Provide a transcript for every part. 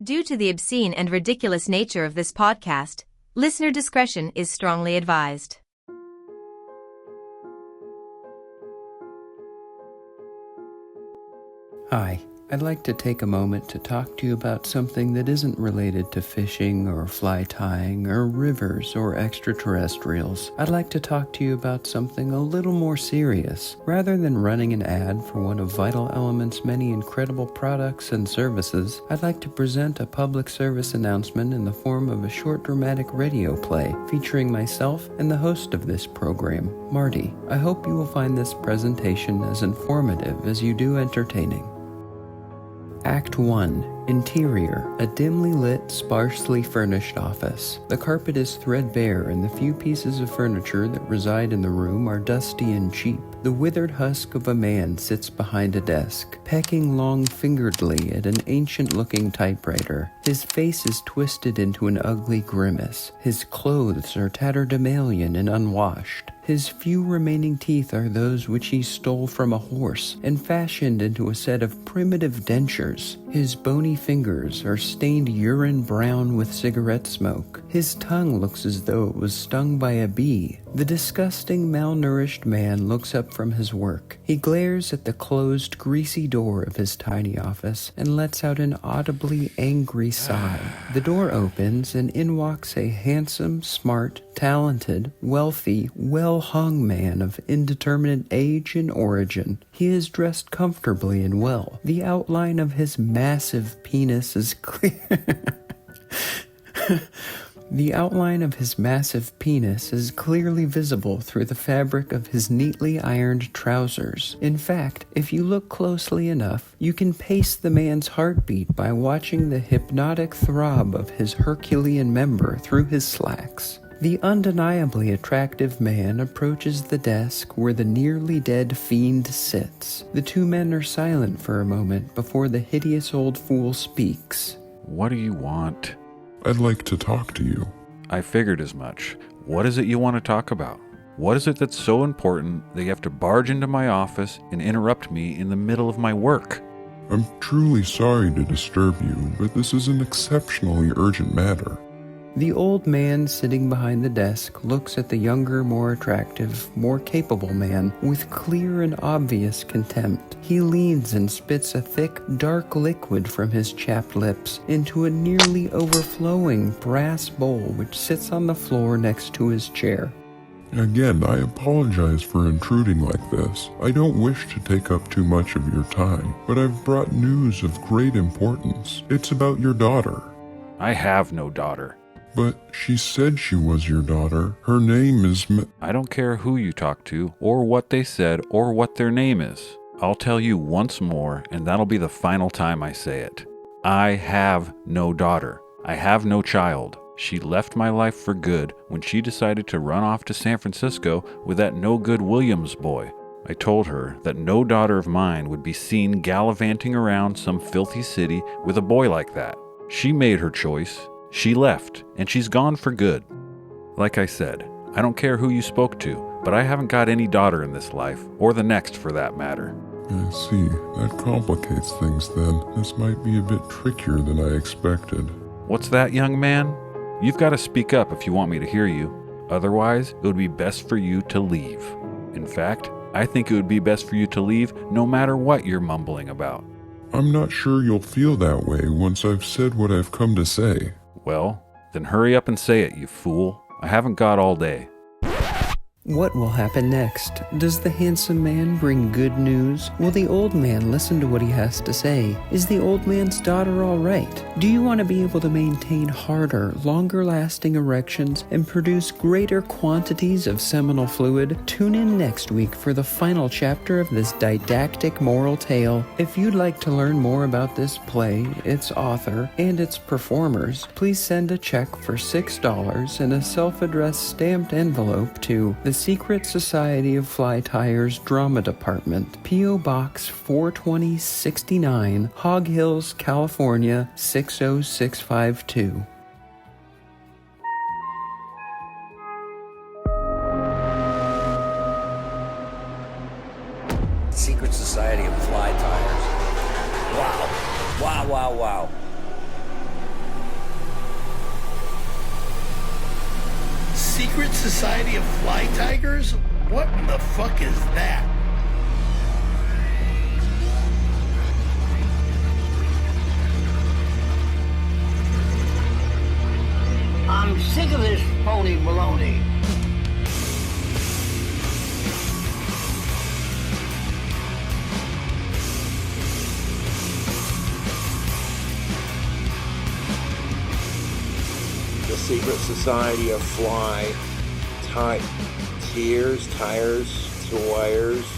Due to the obscene and ridiculous nature of this podcast, listener discretion is strongly advised. Hi, I'd like to take a moment to talk to you about something that isn't related to fishing or fly tying or rivers or extraterrestrials. I'd like to talk to you about something a little more serious. Rather than running an ad for one of Vital Element's many incredible products and services, I'd like to present a public service announcement in the form of a short dramatic radio play featuring myself and the host of this program, Marty. I hope you will find this presentation as informative as you do entertaining. Act 1. Interior. A dimly lit, sparsely furnished office. The carpet is threadbare and the few pieces of furniture that reside in the room are dusty and cheap. The withered husk of a man sits behind a desk, pecking long-fingeredly at an ancient-looking typewriter. His face is twisted into an ugly grimace. His clothes are tatterdemalion and unwashed. His few remaining teeth are those which he stole from a horse and fashioned into a set of primitive dentures. His bony fingers are stained urine brown with cigarette smoke. His tongue looks as though it was stung by a bee. The disgusting, malnourished man looks up from his work. He glares at the closed, greasy door of his tiny office and lets out an audibly angry sigh. The door opens and in walks a handsome, smart, talented, wealthy, well-hung man of indeterminate age and origin. He is dressed comfortably and well. The outline of his massive penis is clear. The outline of his massive penis is clearly visible through the fabric of his neatly ironed trousers. In fact, if you look closely enough, you can pace the man's heartbeat by watching the hypnotic throb of his Herculean member through his slacks. The undeniably attractive man approaches the desk where the nearly dead fiend sits. The two men are silent for a moment before the hideous old fool speaks. What do you want? I'd like to talk to you. I figured as much. What is it you want to talk about? What is it that's so important that you have to barge into my office and interrupt me in the middle of my work? I'm truly sorry to disturb you, but this is an exceptionally urgent matter. The old man sitting behind the desk looks at the younger, more attractive, more capable man with clear and obvious contempt. He leans and spits a thick, dark liquid from his chapped lips into a nearly overflowing brass bowl which sits on the floor next to his chair. Again, I apologize for intruding like this. I don't wish to take up too much of your time, but I've brought news of great importance. It's about your daughter. I have no daughter. But she said she was your daughter. Her name is I don't care who you talk to, or what they said, or what their name is. I'll tell you once more, and that'll be the final time I say it. I have no daughter. I have no child. She left my life for good when she decided to run off to San Francisco with that no-good Williams boy. I told her that no daughter of mine would be seen gallivanting around some filthy city with a boy like that. She made her choice. She left, and she's gone for good. Like I said, I don't care who you spoke to, but I haven't got any daughter in this life, or the next for that matter. I see. That complicates things then. This might be a bit trickier than I expected. What's that, young man? You've got to speak up if you want me to hear you. Otherwise, it would be best for you to leave. In fact, I think it would be best for you to leave no matter what you're mumbling about. I'm not sure you'll feel that way once I've said what I've come to say. Well, then hurry up and say it, you fool. I haven't got all day. What will happen next? Does the handsome man bring good news? Will the old man listen to what he has to say? Is the old man's daughter all right? Do you want to be able to maintain harder, longer-lasting erections and produce greater quantities of seminal fluid? Tune in next week for the final chapter of this didactic moral tale. If you'd like to learn more about this play, its author, and its performers, please send a check for $6 and a self-addressed stamped envelope to the Secret Society of Fly Tyers Drama Department, P.O. Box 42069, Hog Hills, California 60652. Secret Society of Fly Tyers. Wow. secret society of fly tigers? What in the fuck is that? I'm sick of this phony baloney. The secret society of fly tires,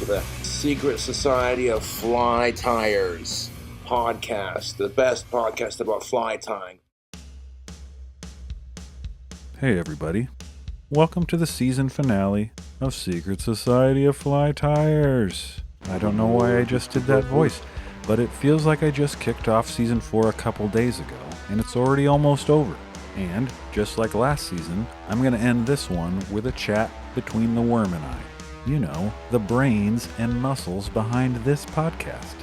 the secret society of fly tires podcast, the best podcast about fly tying. Hey everybody, welcome to the season finale of Secret Society of Fly Tires. I don't know why I just did that voice, but it feels like I just kicked off season 4 a couple days ago, and it's already almost over. And, just like last season, I'm going to end this one with a chat between the worm and I. You know, the brains and muscles behind this podcast.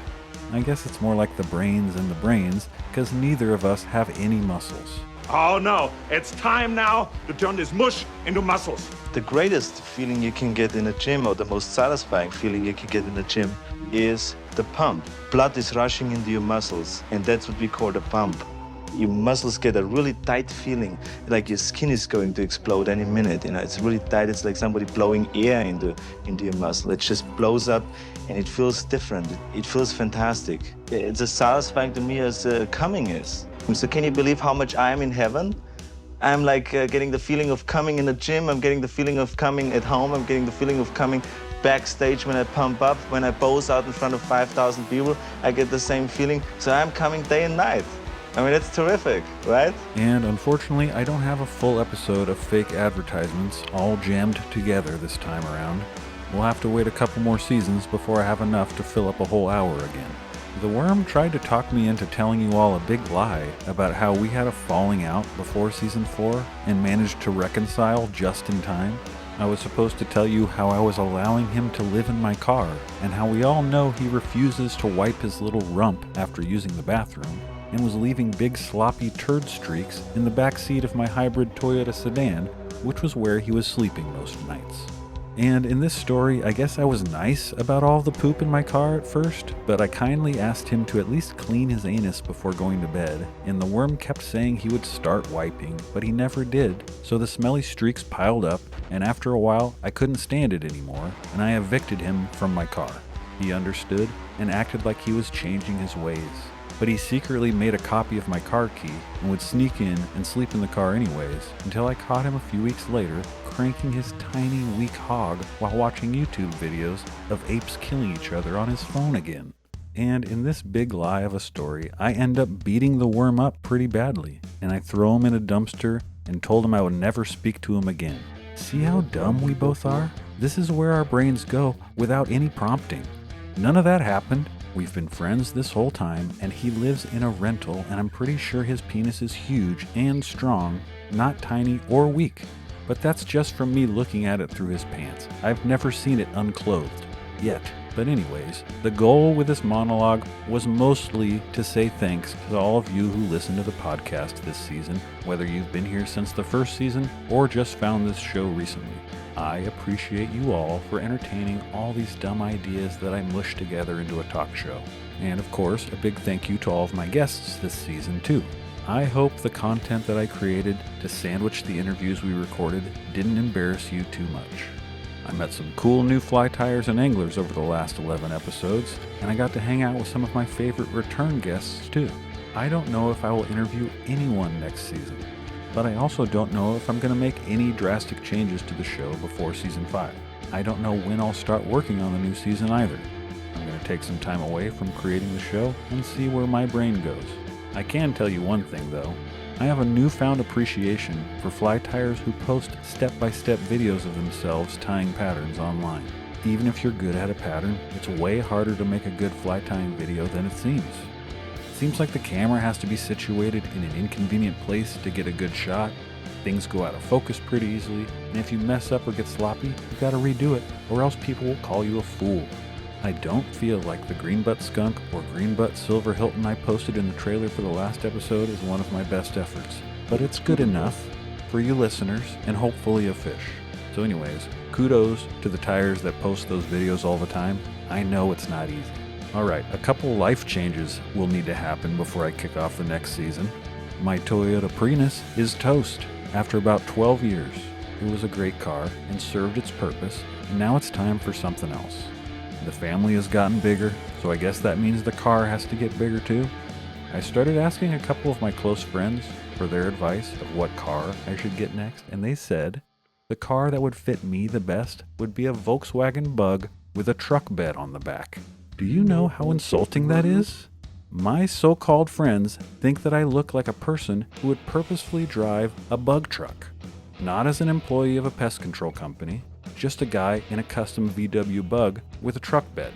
I guess it's more like the brains and the brains, because neither of us have any muscles. Oh no, it's time now to turn this mush into muscles. The greatest feeling you can get in a gym, or the most satisfying feeling you can get in a gym, is the pump. Blood is rushing into your muscles, and that's what we call the pump. Your muscles get a really tight feeling, like your skin is going to explode any minute. You know, it's really tight. It's like somebody blowing air into your muscle. It just blows up, and it feels different. It feels fantastic. It's as satisfying to me as coming is. So can you believe how much I am in heaven? I'm like getting the feeling of coming in the gym. I'm getting the feeling of coming at home. I'm getting the feeling of coming backstage when I pump up, when I pose out in front of 5,000 people. I get the same feeling. So I'm coming day and night. I mean, it's terrific, right? And unfortunately, I don't have a full episode of fake advertisements all jammed together this time around. We'll have to wait a couple more seasons before I have enough to fill up a whole hour again. The worm tried to talk me into telling you all a big lie about how we had a falling out before season 4 and managed to reconcile just in time. I was supposed to tell you how I was allowing him to live in my car and how we all know he refuses to wipe his little rump after using the bathroom and was leaving big sloppy turd streaks in the back seat of my hybrid Toyota sedan, which was where he was sleeping most nights. And in this story, I guess I was nice about all the poop in my car at first, but I kindly asked him to at least clean his anus before going to bed, and the worm kept saying he would start wiping, but he never did, so the smelly streaks piled up, and after a while, I couldn't stand it anymore, and I evicted him from my car. He understood and acted like he was changing his ways. But he secretly made a copy of my car key and would sneak in and sleep in the car anyways, until I caught him a few weeks later cranking his tiny, weak hog while watching YouTube videos of apes killing each other on his phone again. And in this big lie of a story, I end up beating the worm up pretty badly, and I throw him in a dumpster and told him I would never speak to him again. See how dumb we both are? This is where our brains go without any prompting. None of that happened. We've been friends this whole time, and he lives in a rental, and I'm pretty sure his penis is huge and strong, not tiny or weak. But that's just from me looking at it through his pants. I've never seen it unclothed. Yet. But anyways, the goal with this monologue was mostly to say thanks to all of you who listen to the podcast this season, whether you've been here since the first season or just found this show recently. I appreciate you all for entertaining all these dumb ideas that I mushed together into a talk show. And of course, a big thank you to all of my guests this season too. I hope the content that I created to sandwich the interviews we recorded didn't embarrass you too much. I met some cool new fly tyers and anglers over the last 11 episodes, and I got to hang out with some of my favorite return guests too. I don't know if I will interview anyone next season, but I also don't know if I'm going to make any drastic changes to the show before season 5. I don't know when I'll start working on the new season either. I'm going to take some time away from creating the show and see where my brain goes. I can tell you one thing though. I have a newfound appreciation for fly tyers who post step-by-step videos of themselves tying patterns online. Even if you're good at a pattern, it's way harder to make a good fly tying video than it seems. It seems like the camera has to be situated in an inconvenient place to get a good shot. Things go out of focus pretty easily, and if you mess up or get sloppy, you've got to redo it, or else people will call you a fool. I don't feel like the green butt skunk or green butt silver Hilton I posted in the trailer for the last episode is one of my best efforts, but it's good enough. for you listeners, and hopefully a fish. So anyways, kudos to the tires that post those videos all the time. I know it's not easy. Alright, a couple life changes will need to happen before I kick off the next season. My Toyota Prius is toast after about 12 years. It was a great car and served its purpose, and now it's time for something else. The family has gotten bigger, so I guess that means the car has to get bigger too. I started asking a couple of my close friends for their advice of what car I should get next, and they said the car that would fit me the best would be a Volkswagen Bug with a truck bed on the back. Do you know how insulting that is? My so-called friends think that I look like a person who would purposefully drive a bug truck. Not as an employee of a pest control company, just a guy in a custom VW Bug with a truck bed.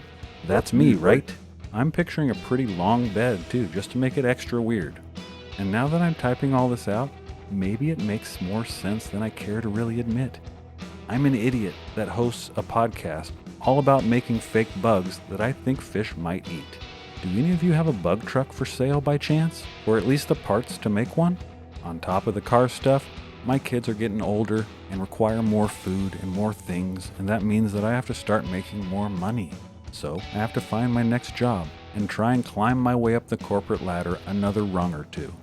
That's me, right? I'm picturing a pretty long bed too, just to make it extra weird. And now that I'm typing all this out, maybe it makes more sense than I care to really admit. I'm an idiot that hosts a podcast all about making fake bugs that I think fish might eat. Do any of you have a bug truck for sale by chance? Or at least the parts to make one? On top of the car stuff, my kids are getting older and require more food and more things, and that means that I have to start making more money. So I have to find my next job and try and climb my way up the corporate ladder another rung or two.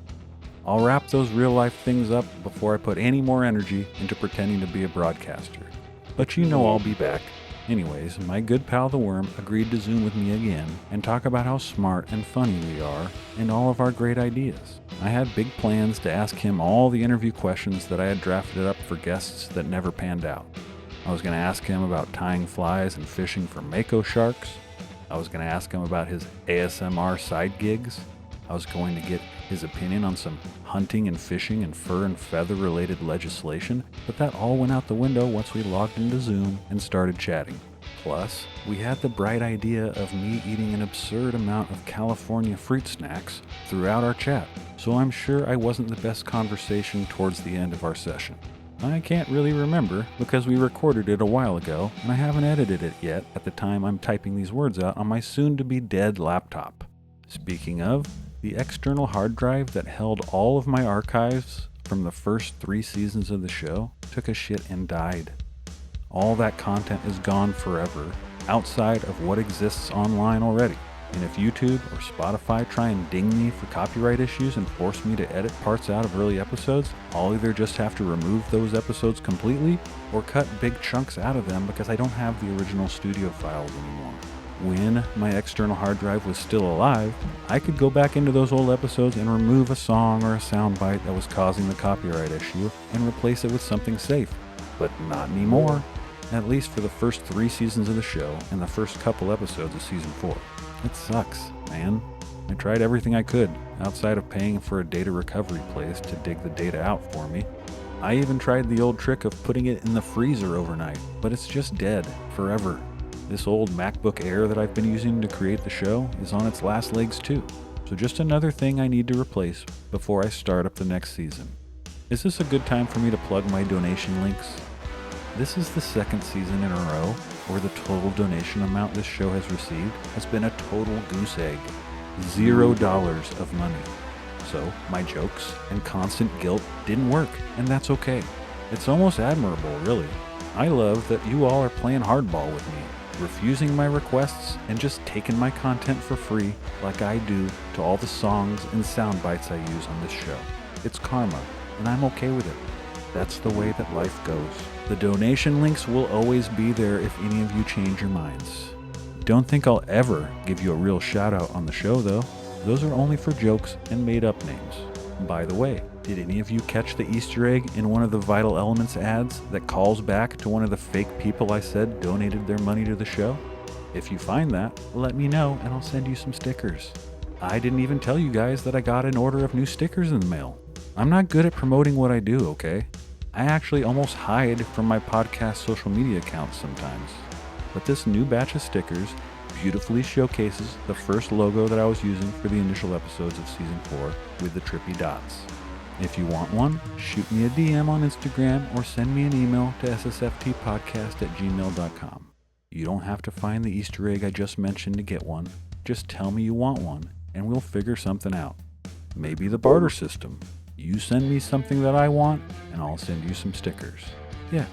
I'll wrap those real life things up before I put any more energy into pretending to be a broadcaster. But you know I'll be back. Anyways, my good pal the Worm agreed to Zoom with me again and talk about how smart and funny we are and all of our great ideas. I had big plans to ask him all the interview questions that I had drafted up for guests that never panned out. I was going to ask him about tying flies and fishing for mako sharks. I was going to ask him about his ASMR side gigs. I was going to get his opinion on some hunting and fishing and fur and feather related legislation, but that all went out the window once we logged into Zoom and started chatting. Plus, we had the bright idea of me eating an absurd amount of California fruit snacks throughout our chat, so I'm sure I wasn't the best conversation towards the end of our session. I can't really remember because we recorded it a while ago and I haven't edited it yet at the time I'm typing these words out on my soon-to-be dead laptop. Speaking of, the external hard drive that held all of my archives from the first 3 seasons of the show took a shit and died. All that content is gone forever, outside of what exists online already. And if YouTube or Spotify try and ding me for copyright issues and force me to edit parts out of early episodes, I'll either just have to remove those episodes completely or cut big chunks out of them because I don't have the original studio files anymore. When my external hard drive was still alive, I could go back into those old episodes and remove a song or a soundbite that was causing the copyright issue and replace it with something safe. But not anymore. At least for the first 3 seasons of the show and the first couple episodes of season 4. It sucks, man. I tried everything I could, outside of paying for a data recovery place to dig the data out for me. I even tried the old trick of putting it in the freezer overnight, but it's just dead, forever. This old MacBook Air that I've been using to create the show is on its last legs too. So just another thing I need to replace before I start up the next season. Is this a good time for me to plug my donation links? This is the 2nd season in a row where the total donation amount this show has received has been a total goose egg. $0 of money. So my jokes and constant guilt didn't work, and that's okay. It's almost admirable, really. I love that you all are playing hardball with me, refusing my requests and just taking my content for free like I do to all the songs and sound bites I use on this show. It's karma, and I'm okay with it. That's the way that life goes. The donation links will always be there if any of you change your minds. Don't think I'll ever give you a real shout out on the show though. Those are only for jokes and made up names. By the way, did any of you catch the Easter egg in one of the Vital Elements ads that calls back to one of the fake people I said donated their money to the show? If you find that, let me know and I'll send you some stickers. I didn't even tell you guys that I got an order of new stickers in the mail. I'm not good at promoting what I do, okay? I actually almost hide from my podcast social media accounts sometimes. But this new batch of stickers beautifully showcases the first logo that I was using for the initial episodes of Season 4 with the trippy dots. If you want one, shoot me a DM on Instagram or send me an email to ssftpodcast@gmail.com. You don't have to find the Easter egg I just mentioned to get one. Just tell me you want one, and we'll figure something out. Maybe the barter system. You send me something that I want, and I'll send you some stickers. Yeah,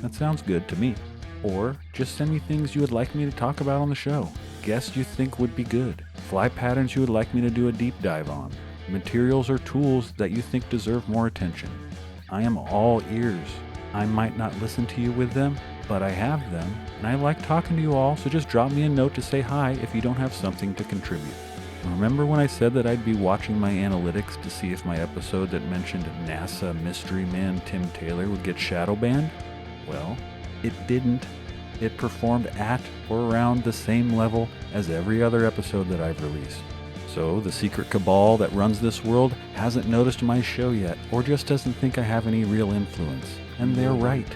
that sounds good to me. Or just send me things you would like me to talk about on the show. Guests you think would be good. Fly patterns you would like me to do a deep dive on. Materials or tools that you think deserve more attention. I am all ears. I might not listen to you with them, but I have them, and I like talking to you all, so just drop me a note to say hi if you don't have something to contribute. Remember when I said that I'd be watching my analytics to see if my episode that mentioned NASA mystery man Tim Taylor would get shadow banned? Well, it didn't. It performed at or around the same level as every other episode that I've released. So the secret cabal that runs this world hasn't noticed my show yet, or just doesn't think I have any real influence. And they're right.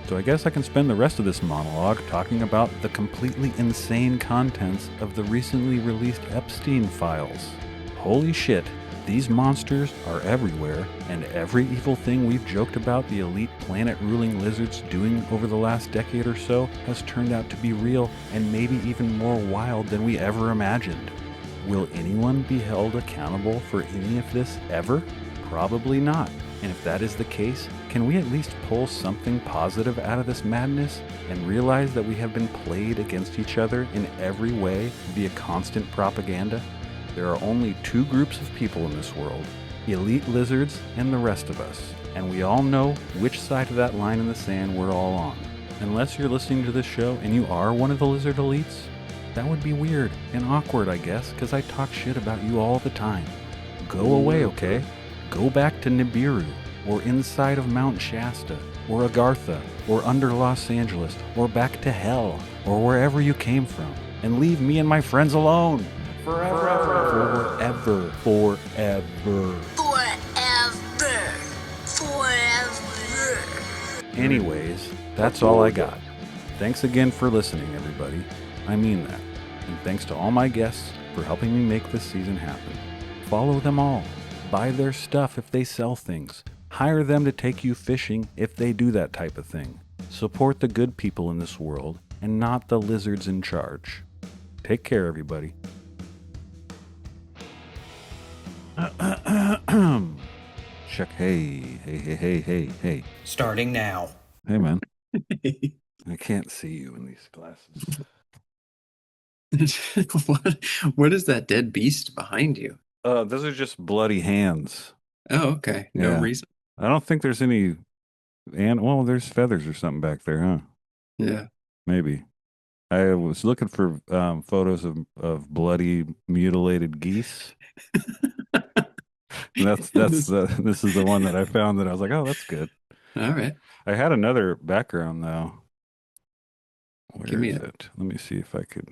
So I guess I can spend the rest of this monologue talking about the completely insane contents of the recently released Epstein files. Holy shit, these monsters are everywhere, and every evil thing we've joked about the elite planet-ruling lizards doing over the last decade or so has turned out to be real and maybe even more wild than we ever imagined. Will anyone be held accountable for any of this ever? Probably not. And if that is the case, can we at least pull something positive out of this madness and realize that we have been played against each other in every way via constant propaganda? There are only two groups of people in this world, elite lizards and the rest of us, and we all know which side of that line in the sand we're all on. Unless you're listening to this show and you are one of the lizard elites, that would be weird and awkward, I guess, because I talk shit about you all the time. Go away, okay? Go back to Nibiru, or inside of Mount Shasta, or Agartha, or under Los Angeles, or back to hell, or wherever you came from, and leave me and my friends alone. Forever. Forever. Forever. Forever. Anyways, that's all I got. Thanks again for listening, everybody. I mean that. And thanks to all my guests for helping me make this season happen. Follow them all. Buy their stuff if they sell things. Hire them to take you fishing if they do that type of thing. Support the good people in this world and not the lizards in charge. Take care, everybody. Check. Hey. Starting now. Hey, man. I can't see you in these glasses. What is that dead beast behind you? Those are just bloody hands. Oh, okay. No reason. I don't think there's any. Well, there's feathers or something back there, huh? Yeah. Maybe. I was looking for photos of bloody, mutilated geese. This is the one that I found that I was like, oh, that's good. All right. I had another background though. Where is it? Let me see if I could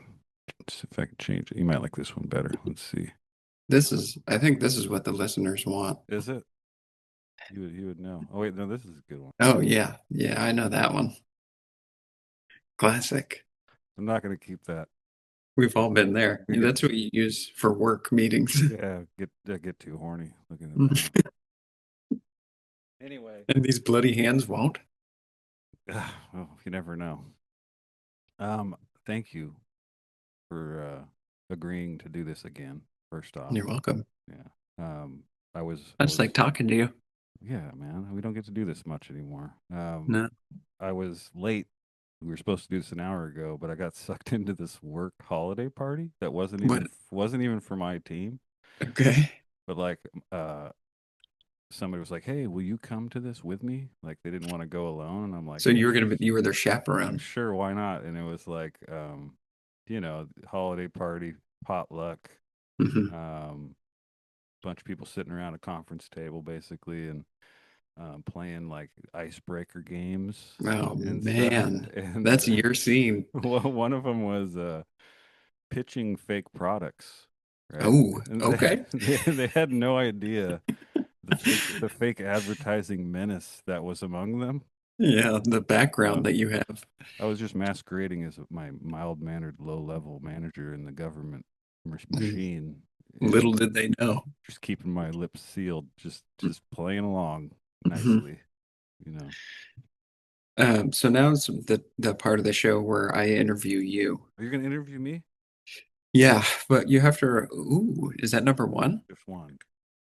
change it. You might like this one better. Let's see. I think this is what the listeners want. Is it? You would know. Oh wait, no, this is a good one. Oh yeah. Yeah, I know that one. Classic. I'm not gonna keep that. We've all been there. Yeah, that's what you use for work meetings. Yeah, get too horny looking at that. Anyway. And these bloody hands won't? Well, you never know. Thank you for agreeing to do this again, first off. You're welcome. Yeah. I just like talking to you. Yeah, man. We don't get to do this much anymore. No. I was late. We were supposed to do this an hour ago, but I got sucked into this work holiday party that wasn't even for my team. Okay. But like somebody was like, "Hey, will you come to this with me?" Like they didn't want to go alone, and I'm like, "So you were their chaperone?" Sure, why not? And it was like holiday party, potluck, bunch of people sitting around a conference table basically, and playing like icebreaker games. Oh man, and that's your scene. Well, one of them was pitching fake products. Right? Oh, okay. They had no idea the fake advertising menace that was among them. Yeah, the background that you have. I was just masquerading as my mild-mannered, low-level manager in the government machine. Little did they know. Just keeping my lips sealed, just playing along nicely, So now it's the part of the show where I interview you. Are you going to interview me? Yeah, but you have to. Ooh, is that number one? Just one.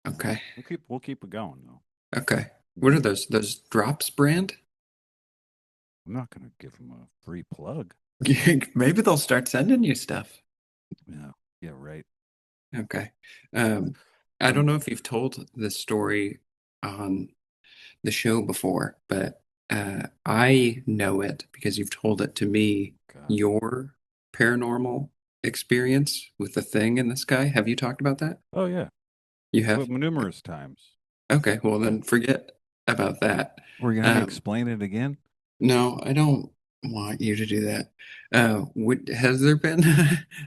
Okay. We'll keep it going though. Okay. What are those? Those Drops brand? I'm not gonna give them a free plug. Maybe they'll start sending you stuff. Yeah. Yeah. Right. Okay. I don't know if you've told this story on the show before, but I know it because you've told it to me. God. Your paranormal experience with the thing in the sky. Have you talked about that? Oh yeah. You have? Numerous times. Okay, well Yeah. then forget about that. Were you gonna have me explain it again? No, I don't want you to do that. Has there been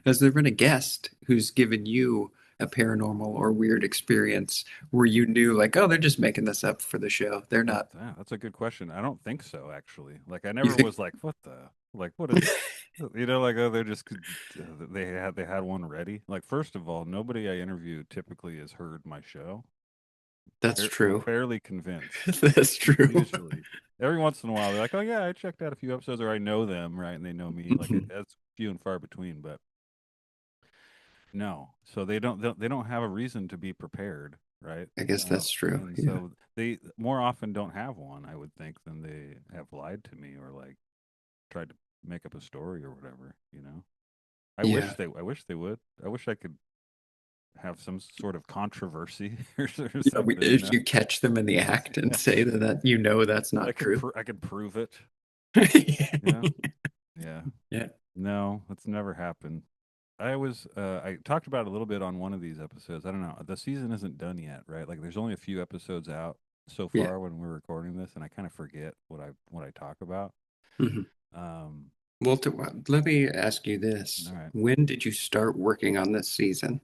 has there been a guest who's given you a paranormal or weird experience where you knew like, oh, they're just making this up for the show. They're not. Yeah, that's a good question. I don't think so, actually. Like, I You never think? was like, what the, like, what is, like, oh, they're just, they had one ready. Like, first of all, nobody I interviewed typically has heard my show. That's true. Fairly convinced. That's true. Usually, every once in a while, they're like, oh yeah, I checked out a few episodes, or I know them, right, and they know me. Like, Mhm. it's few and far between, but no. So they don't have a reason to be prepared, right? I guess that's true. And Yeah. so they more often don't have one, I would think, than they have lied to me or like tried to make up a story or whatever, you know. Yeah. I wish they would. I wish I could have some sort of controversy or Yeah, something, you if know. you catch them in the act and say that you know that's not true. I could prove it, you Yeah. know. Yeah. Yeah. No, that's never happened. I talked about it a little bit on one of these episodes. I don't know. The season isn't done yet, right? Like there's only a few episodes out so Yeah. far when we're recording this, and I kind of forget what I talk about. Mhm. Um, Well, let me ask you this. all right. When did you start working on this season?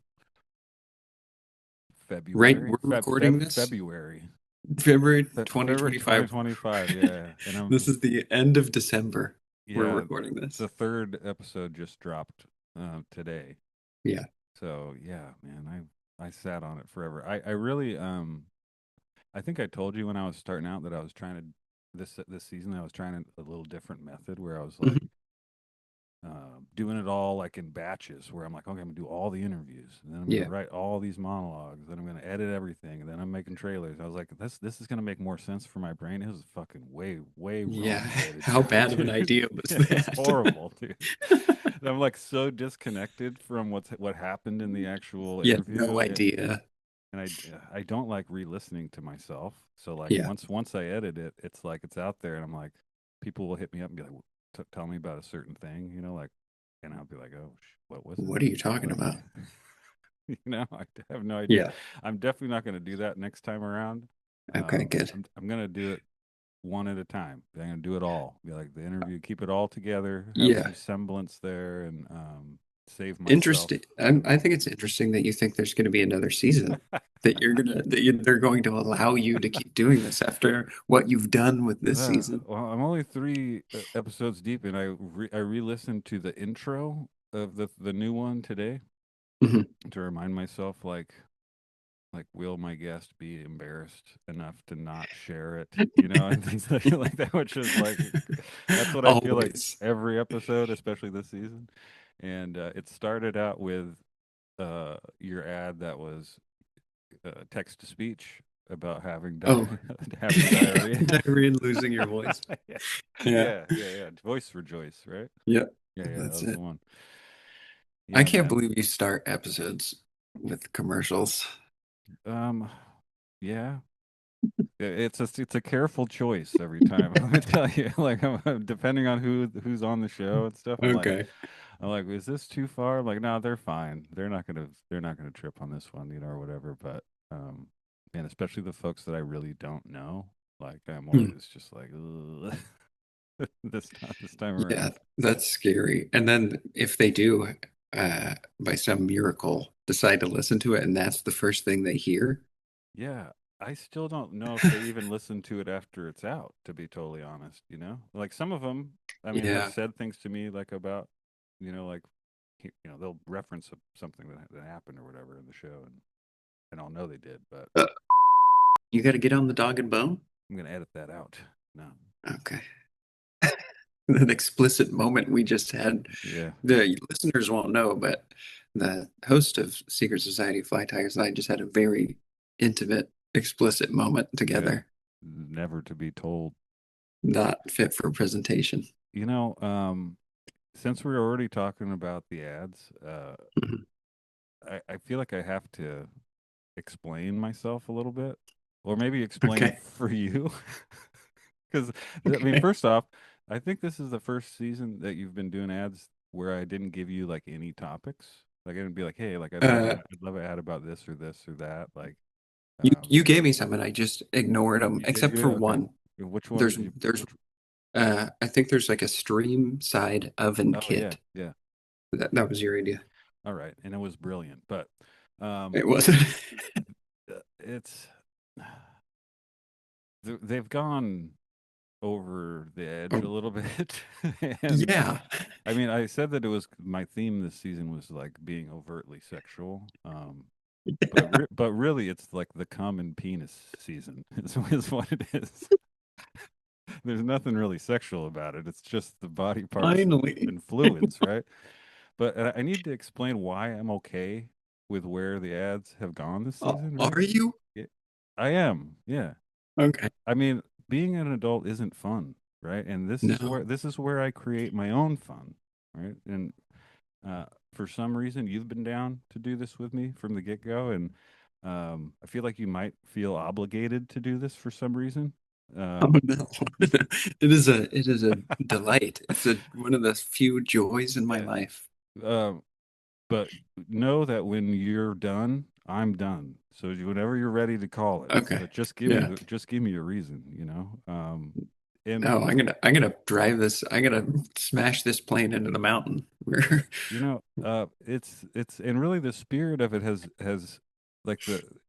Right, February. we're recording this February. February February 2025. 2025, yeah. And This is the end of December. We're yeah, recording this. the third episode just dropped today. Yeah. So, yeah, man, I sat on it forever. I really I think I told you when I was starting out that I was trying to this season I was trying a little different method where I was like Mhm. doing it all like in batches where I'm like, okay, I'm gonna do all the interviews, and then I'm Yeah. gonna write all these monologues, then I'm gonna edit everything, and then I'm making trailers. I was like, this is gonna make more sense for my brain. It was fucking way Yeah. wrong way to How do it, bad of an dude. idea was Yeah, it's that? horrible, dude. And I'm like so disconnected from what happened in the actual Yeah, no interview. idea. And I don't like re-listening to myself. So like Yeah. once I edit it, it's like it's out there, and I'm like, people will hit me up and be like, tell me about a certain thing, you know, like, and I'll be like, oh, what was it? What are you talking Like, about? you know, I have no idea. Yeah. I'm definitely not going to do that next time around. Okay, good. I'm going to do it one at a time. I'm going to do it all. Be like the interview, keep it all together, have Yeah. some semblance there, and save myself. Interesting. I think it's interesting that you think there's going to be another season. They're going to allow you to keep doing this after what you've done with this season. Well, I'm only 3 episodes deep, and I re-listened to the intro of the new one today Mhm. to remind myself, like, will my guest be embarrassed enough to not share it, you know, and things like that, which is like, that's what I feel like Always. every episode, especially this season. And it started out with your ad that was text to speech about having Oh. having diarrhea. Diarrhea and losing your voice. Yeah. Yeah. Voice for Joyce, right? Yeah. Yeah, that That's was the it. one. I Yeah, can't man. believe you start episodes with commercials. Yeah. It's a careful choice every time. I'm gonna tell you, like, depending on who's on the show and stuff. Okay. I'm like, is this too far? I'm like, no, they're fine. They're not gonna trip on this one, you know, or whatever. But and especially the folks that I really don't know, like I'm always just like, ugh. this time Yeah, around. that's scary. And then if they do, by some miracle, decide to listen to it, and that's the first thing they hear. Yeah, I still don't know if they even listen to it after it's out, to be totally honest, you know? Like some of them, I mean, have Yeah. said things to me like about, you know, like they'll reference something that happened or whatever in the show, and I'll know they did, but You got to get on the dog and bone? I'm gonna edit that out. No. Okay. That explicit moment we just had. Yeah. The listeners won't know, but the host of Secret Society of Fly Tigers and I just had a very intimate, explicit moment Yeah. together. Never to be told. Not fit for presentation. You know, since we're already talking about the ads, Mhm. I feel like I have to explain myself a little bit, or maybe explain Okay. for you. Because, I mean, Okay. first off, I think this is the first season that you've been doing ads where I didn't give you like any topics. Like, I didn't be like, hey, like, Uh, I'd love an ad about this or that. Like, you gave me some and I just ignored them, did except you? for Okay. one. Which one There's did you? there's Which? I think there's like a stream side oven Oh yeah, kit. yeah. That was your idea. All right, and it was brilliant, but It wasn't. it's they've gone over the edge a Oh, little bit, and yeah. I mean, I said that it was my theme this season was like being overtly sexual, but really, it's like the common penis season is what it is. There's nothing really sexual about it. It's just the body parts Finally. and fluids, right? But I need to explain why I'm okay with where the ads have gone this season, right? Are you? Yeah, I am. Yeah. Okay. I mean, being an adult isn't fun, right? And No. this is where I create my own fun, right? And for some reason, you've been down to do this with me from the get go, and I feel like you might feel obligated to do this for some reason. Oh Um, no. It is a delight. It's one of the few joys in my yeah. life. Um, but know that when you're done, I'm done. So whenever you're ready to call it, Okay. but Yeah. just give me a reason, you know. And No, I'm gonna drive this. I'm gonna smash this plane into the mountain. you know, it's and really the spirit of it has like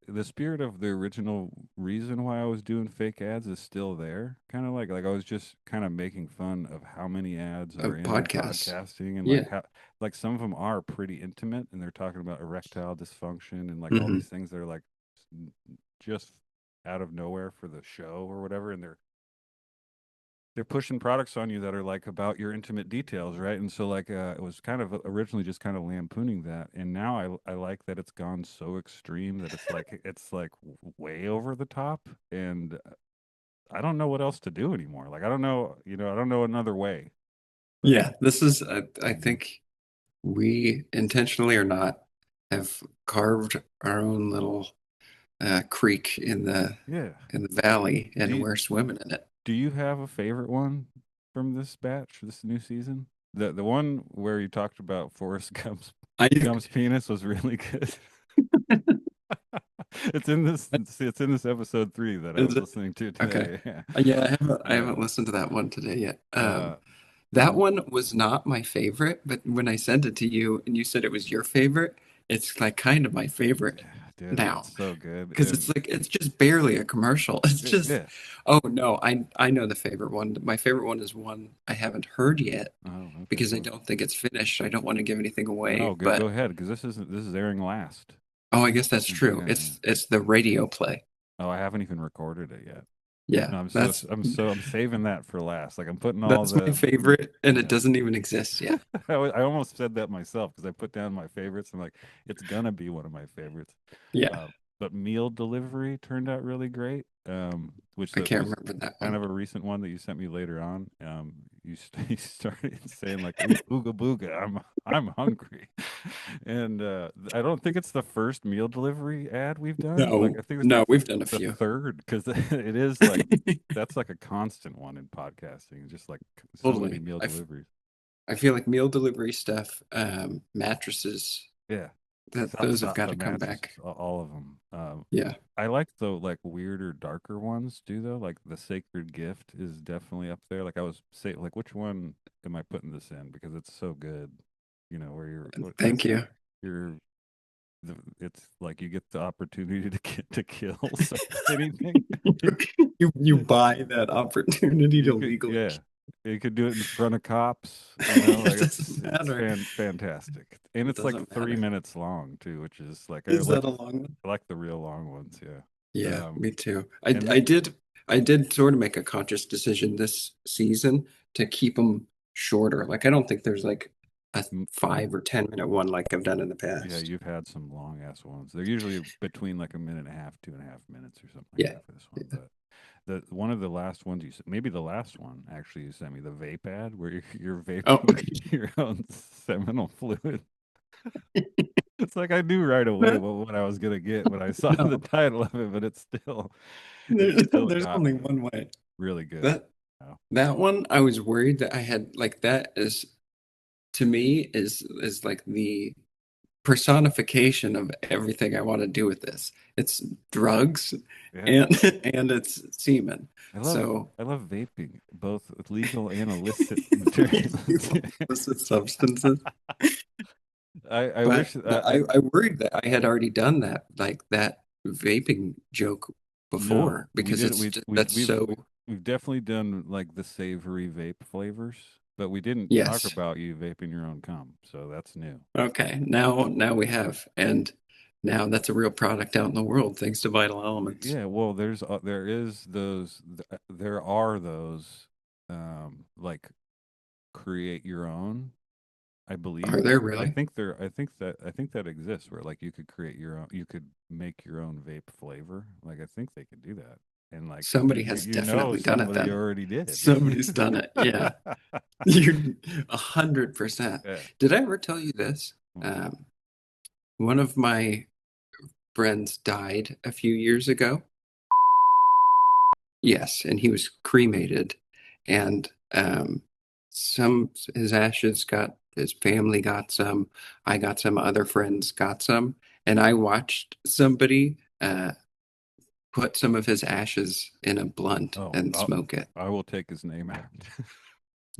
the spirit of the original reason why I was doing fake ads is still there. Kind of like I was just kind of making fun of how many ads are Of in podcasts. podcasting and like Yeah. how like some of them are pretty intimate and they're talking about erectile dysfunction and like all Hmm. these things that are like just out of nowhere for the show or whatever, and they're pushing products on you that are like about your intimate details, right? And so like it was kind of originally just kind of lampooning that, and now I like that it's gone so extreme that it's like way over the top, and I don't know what else to do anymore. Like I don't know, you know, I don't know another way. But Yeah. This is. I think we intentionally or not have carved our own little creek yeah, in the valley, do and you we're swimming in it. do you have a favorite one from this batch, this new season? The one where you talked about Forrest I Gump's penis was really good. It's in this episode 3 that I is was it listening to okay? today. Yeah. Yeah, I Uh, haven't listened to that one today yet. uh, That m- one was not my favorite, but when I sent it to you and you said it was your favorite, it's like kind of my favorite dude, now it's so good. because it's like it's just barely a commercial. It's just, Yeah. oh no, I know the favorite one. My favorite one is one I haven't heard yet Oh, okay. because I Well, don't think it's finished. I don't want to give anything away, no, go but ahead because this is airing last. oh, I guess that's Yeah, true. yeah, yeah. It's the radio play. Oh, I haven't even recorded it yet. Yeah, No, I'm saving that for last. Like I'm putting all that's my the favorite, and it yeah. doesn't even exist yet. I almost said that myself because I put down my favorites. I'm like, it's gonna be one of my favorites. Yeah, Uh, but meal delivery turned out really great. Which I that can't was remember that kind one. of a recent one that you sent me later on. You started saying like ooga booga, I'm hungry, and I don't think it's the first meal delivery ad we've done. Like No, I think it's no, like we've done a the few. third because it is like that's like a constant one in podcasting. Just like so many Totally. meal deliveries. I feel like meal delivery stuff, mattresses, Yeah. that Stop, those have stop got the to come mattresses, back. all of them. Yeah. I like the like weirder, darker ones too, though. Like the Sacred Gift is definitely up there. Like I was say, like which one am I putting this in because it's so good. You know, where Thank you. you're it's like you get the opportunity to get to kill anything. You buy that opportunity You to could, legally yeah, you could do it in front of cops. You know, like it doesn't it's matter. fantastic, and It it's like doesn't 3 minutes long too, which is like Is that a long one? I like the real long ones. Yeah. Yeah, Um, me too. and I did sort of make a conscious decision this season to keep them shorter. Like I don't think there's like a 5 or 10 minute one like I've done in the Yeah, past. you've had some long ass ones. They're usually between like a minute and a half, 2.5 minutes or something like Yeah. that for this one. But one of the last ones maybe the last one actually you sent me, the vape ad where you're Oh, vaping your own seminal fluid. It's like I knew right away what I was gonna get when I saw the no, title of it, but it still there's got only me. one way. Really good. That that one, I was worried that I had like that is to me is like the personification of everything I want to do with this. It's drugs Yeah. and and it's semen. So I love vaping, both legal and illicit materials. illicit substances. I But wish no, I I worried that I had already done that, like that vaping joke no, before, we because did it's just, that's so we've definitely done like the savory vape flavors, but we didn't talk yes. about you vaping your own cum, so that's new. Okay, now we have, and now that's a real product out in the world thanks to Vital Elements. Yeah, well, there are those like create your own. I Are believe there I really? think I think that exists where like you could create your own, you could make your own vape flavor. Like I think they could do that, and like Somebody has definitely done it somebody then. already did. Somebody's done it. Yeah. You're 100%. Yeah. Did I ever tell you this? Hmm. One of my friends died a few years ago. Yes, and he was cremated, and some his ashes got his family got some. I got some. Other friends got some, and I watched somebody put some of his ashes in a blunt Oh, and smoke it. I will take his name out.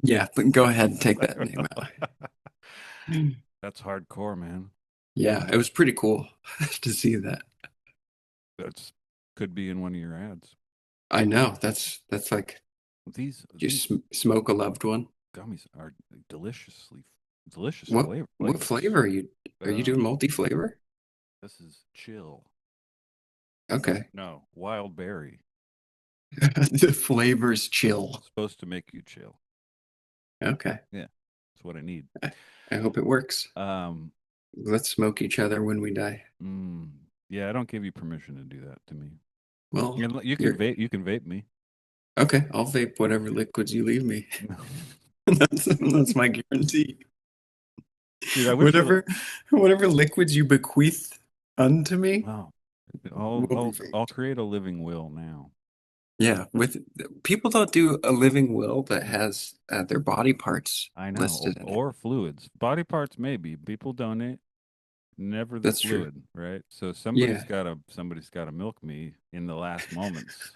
Yeah, but go ahead and take that name out. That's hardcore, man. Yeah, it was pretty cool to see that. That's could be in one of your ads. I know that's like you These smoke a loved one. gummies are delicious What flavors. flavor are you doing multi-flavor? This is chill. Okay. No, wild berry. The flavors chill. It's supposed to make you chill. Okay. Yeah, that's what I need. I hope it works. Let's smoke each other when we die. Yeah, I don't give you permission to do that to me. Well, You can vape. You can vape me. okay. I'll vape whatever liquids you leave me. That's my guarantee. Dude, I wish Whatever liquids you bequeath unto me. Wow. Will be I'll vaped. create a living will now. Yeah, with people don't do a living will that has their body parts I know, listed in it. or fluids, body parts maybe. People donate, never the That's true. fluid, right? So Yeah. somebody's got to milk me in the last moments,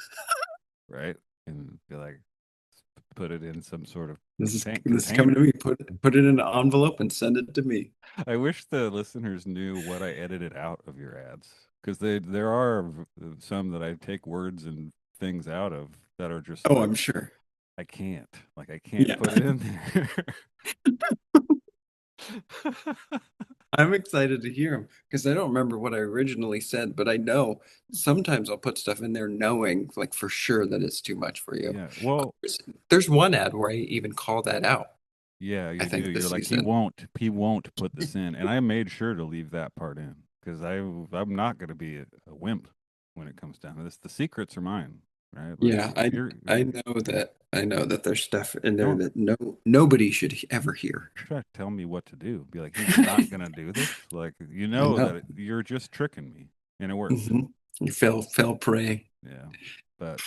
right? And be like, put it in some sort of This is coming to container. me. Put it in an envelope and send it to me. I wish the listeners knew what I edited out of your ads, because there are some that I take words and things out of that are just Oh, like I'm sure. I can't Yeah. put it in there. I'm excited to hear them because I don't remember what I originally said, but I know sometimes I'll put stuff in there knowing like for sure that it's too much for you. Yeah, well, There's one ad where I even call that out, yeah, I you do. think You're this like season. he won't put this in, and I made sure to leave that part in because I'm not going to be a wimp when it comes down to this. The secrets are mine, right? Like Yeah, you're I know that there's stuff in there don't that nobody should ever hear. try to tell me what to do. Be like, he's not going to do this. Like you I know know. that you're just tricking me, and it worked. You fell prey. Yeah, but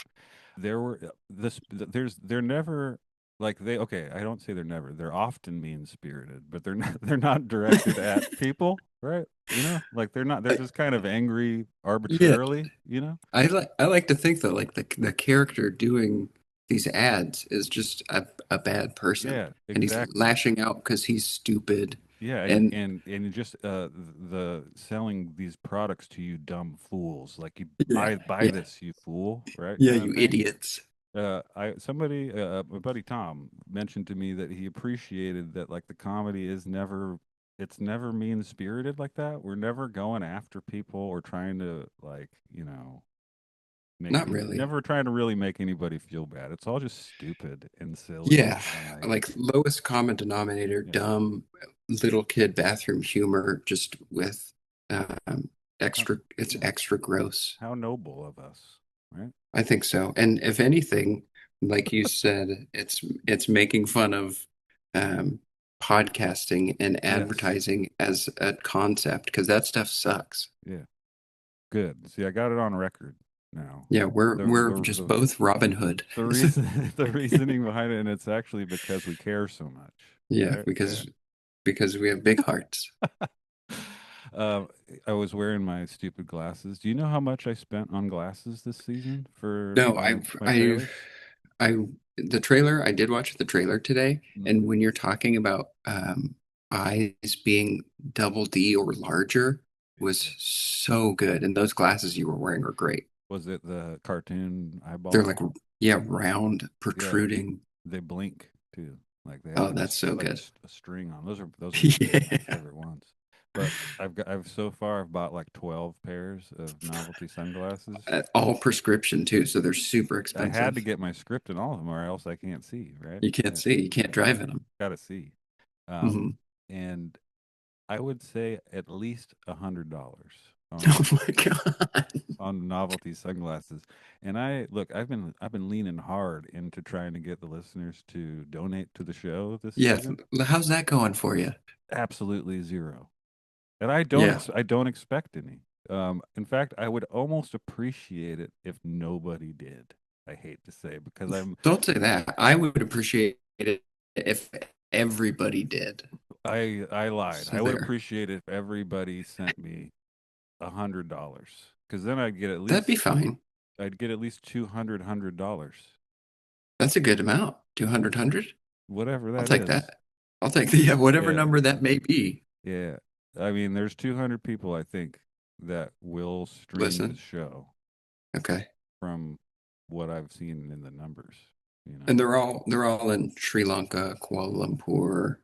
there were they're never like they okay. I don't say they're never. They're often mean spirited, but they're not directed at people, right? You know, like they're not. They're just kind of angry Yeah, arbitrarily. You know. I like to think that like the character doing these ads is just a bad person Yeah, and he's exactly. lashing out because he's stupid Yeah, and and just the selling these products to you dumb fools. Like you yeah, buy yeah, this, you fool, right? yeah, Kind of you thing. idiots. My buddy Tom mentioned to me that he appreciated that like the comedy is never it's never mean spirited like that. We're never going after people or trying to like, Not really. never trying to really make anybody feel bad. It's all just stupid and silly Yeah, and like like lowest common denominator, yeah. dumb, little kid bathroom humor just with it's Yeah. extra gross. How noble of us, right? I think so. And if anything, like you said, it's making fun of um, podcasting and Yes. advertising as a concept because that stuff sucks. Yeah. Good. See, I got it on record now. Yeah, we're The we're the just the, both Robin Hood. the reason the reasoning behind it, and it's actually because we care so much. Yeah, Right? Yeah. because we have big hearts. Um, I was wearing my stupid glasses. Do you know how much I spent on glasses this season for No, my trailer? I the trailer, I did watch the trailer today, Mm. and when you're talking about eyes being double D or larger was so good, and those glasses you were wearing are great. Was it the cartoon They're like, eyeball? yeah, round, Yeah, protruding. they blink too. Like they have Oh, that's so good. a string on. Those are my Yeah. favorite ones. But I've so far I've bought like 12 pairs of novelty sunglasses. All prescription too, so they're super I had to expensive. get my script in all of them, or else I can't see. Right? You can't Yeah, see, you can't drive in them. gotta see. Hmm. And I would say at least $100 Oh on my God. novelty sunglasses. And I've been leaning hard into trying to get the listeners to donate to the show this Yeah, season. how's that going for you? Absolutely zero. And Yeah, I don't expect any. In fact, I would almost appreciate it if nobody did. I hate to say because don't say that. I would appreciate it if everybody did. I lied. So I would there. appreciate it if everybody sent me $100 because then That'd be fine. I'd get at least $200. That's a good amount. 200, Whatever I'll that take is. that. I'll take the, yeah, whatever Yeah. number that may be. Yeah. I mean, there's 200 people I think that will stream the Listen, show okay. from what I've seen in the numbers, you know. And they're all in Sri Lanka, Kuala Lumpur,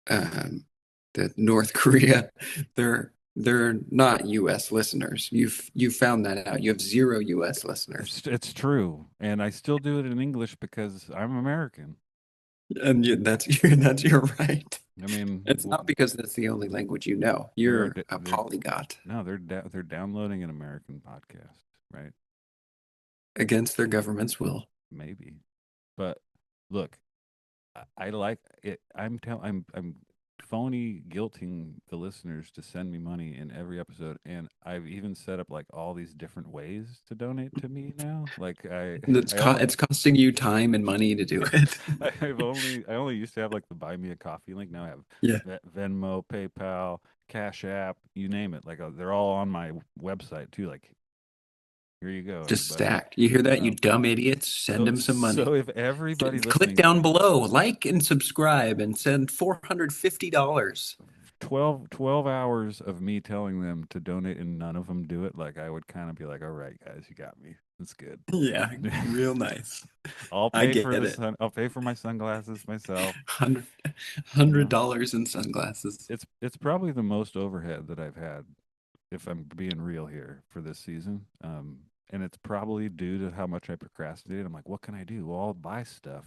um, the North Korea. They're not U.S. listeners. You've found that out. You have zero U.S. listeners, It's true, and I still do it in English because I'm American. and that's your right. I mean, It's not because that's the only language you know. they're You're a they're polyglot no, they're downloading an American podcast, right? against their government's will. Maybe. But look, I like it. I'm phony guilting the listeners to send me money in every episode, and I've even set up like all these different ways to donate to me now. Like It's I only it's costing you time and money to do it. I only used to have like the buy me a coffee link. Now I have Yeah, Venmo, PayPal, Cash App, you name it. Like they're all on my website too. Like here you go, just everybody. stacked. You hear that, you Um, dumb idiots? Send so them some money. if everybody Click listening down below, like and subscribe, and send $450. 12 hours of me telling them to donate and none of them do it, like I would kind of be like, all right, guys, you got me. That's good. Yeah, real nice. I'll I pay get for it. I'll pay for my sunglasses myself. Hundred You hundred know, dollars in sunglasses. it's probably the most overhead that I've had, if I'm being real here for this season. And it's probably due to how much I procrastinated. I'm like, what can I do? Well, I'll buy stuff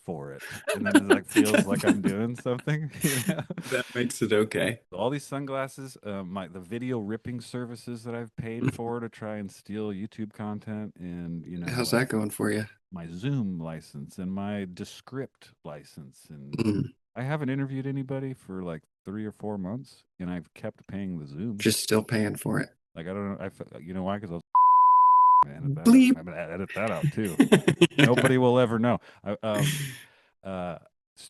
for it, and then it like feels like I'm doing something. You know? That makes it okay. All these sunglasses, the video ripping services that I've paid for to try and steal YouTube content, and How's like that going for you? my Zoom license and my Descript license, and Mm, I haven't interviewed anybody for like 3 or 4 months, and I've kept paying the Zoom. just still paying for it. Like I don't know, you know why? Because I was edit that out. Bleep. I'm gonna edit that out too. Nobody will ever know. Uh,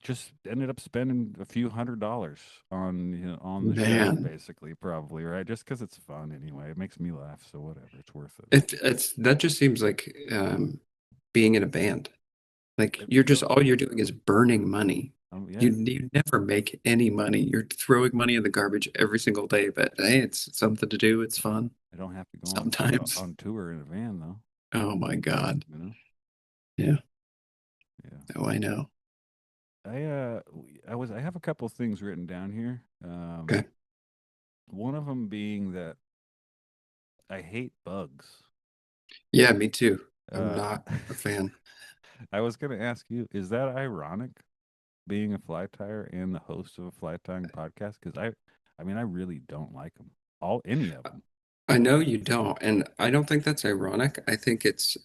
just ended up spending a few $100 on on the show, Man, basically, probably right, just because it's fun anyway. It makes me laugh, so whatever, it's worth it. it's that just seems like being in a band. Like It you're just feels all like you're it. doing is burning money. Yeah, You never make any money. You're throwing money in the garbage every single day, but hey, it's something to do. It's fun I don't have to go sometimes. on tour in a van though. Oh my God. You know, Yeah. yeah. Oh, I know. I have a couple things written down here. Okay. One of them being that I hate bugs. Yeah, me too. I'm Uh, not a fan. I was going to ask you, is that ironic? being a fly tyer and the host of a fly tying podcast? Because I mean, I really don't like them. Any of them. I know you don't, and I don't think that's ironic. I think it's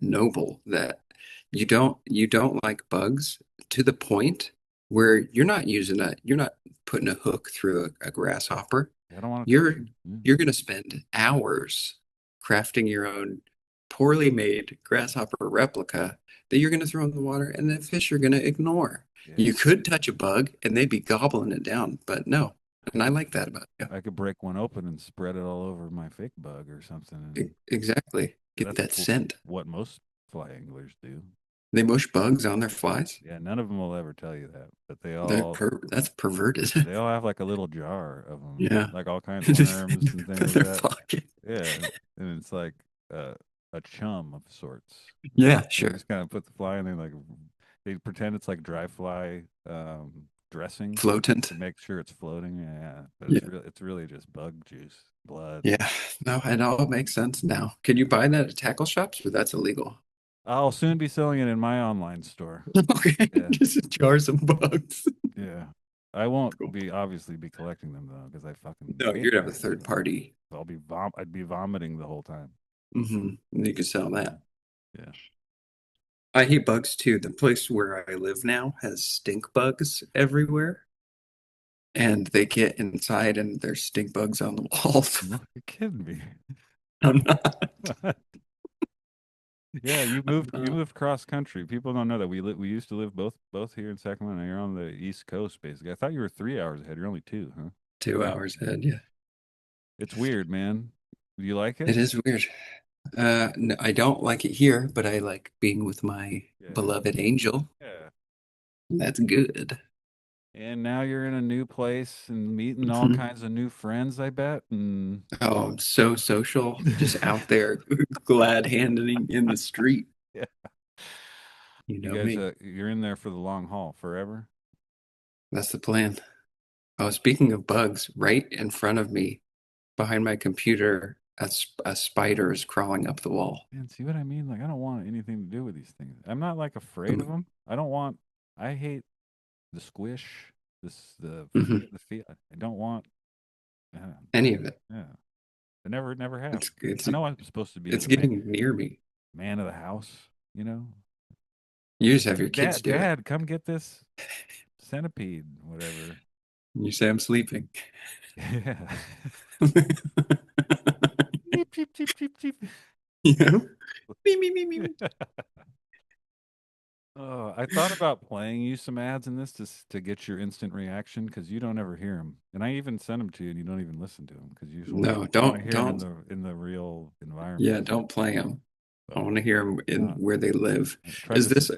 noble that you don't like bugs to the point where you're not putting a hook through a grasshopper. I don't want to touch You're them. Yeah. you're going to spend hours crafting your own poorly made grasshopper replica that you're going to throw in the water, and the fish are going to ignore. Yeah. You could touch a bug and they'd be gobbling it down, but no. And I like that about you. I could break one open and spread it all over my fake bug or something. And Exactly. Get that's that scent. what most fly anglers do. They mush bugs on their flies. Yeah, none of them will ever tell you that, but That's perverted. they all have like a little jar of them, Yeah. like all kinds of worms and In things their like that. pocket. Yeah, and it's like a chum of sorts. Yeah, They sure. just kind of put the fly in there, like they pretend it's like dry fly dressing Floatant. to make sure it's floating. Yeah, but Yeah. it's really just bug juice, blood. Yeah. No, it all makes sense now. Can you buy that at tackle shops or that's illegal? I'll soon be selling it in my online store. Okay. Yeah. Just jars of bugs. Yeah. I won't Cool. obviously be collecting them though, because I fucking No, hate you'd have a bugs. third party. I'd be vomiting the whole time. You could sell that. Yeah. I hate bugs too. The place where I live now has stink bugs everywhere, and they get inside and there's stink bugs on the walls. You're kidding me. I'm not. Yeah, you moved cross country. People don't know that we used to live both here in Sacramento. You're on the East Coast basically. I thought you were 3 hours ahead. You're only two, huh? 2 hours ahead, yeah. It's weird, man. Do you like it? It is weird. No, I don't like it here, but I like being with my Yeah. beloved angel. Yeah. That's good. And now you're in a new place and meeting all Mhm. kinds of new friends, I bet. And Oh, I'm so social, just out there glad handing in the street. yeah. You You know guys me. you're in there for the long haul forever? That's the plan. Oh, speaking of bugs, right in front of me, behind my computer, a spider is crawling up the wall. Man, see what I mean? Like I don't want anything to do with these things. I'm not like afraid of Um, them. I hate the squish, mhm. the feel. I don't want uh, Any of it. yeah. I never have. It's it's I know I'm supposed to be it's the getting near me. man of the house, you know? You just have your kids Dad, do it. Dad, come get this centipede, whatever. You say I'm sleeping. Yeah. Cheep, cheep, cheep, cheep, cheep. Yeah. Me, me, me, me, me. Oh, I thought about playing you some ads in this to get your instant reaction because you don't ever hear them, and I even send them to you, and you don't even listen to them because you just No, want to hear them don't. in the real environment. Yeah, don't play them. I So, want to hear them in where they live. I tried Is to. this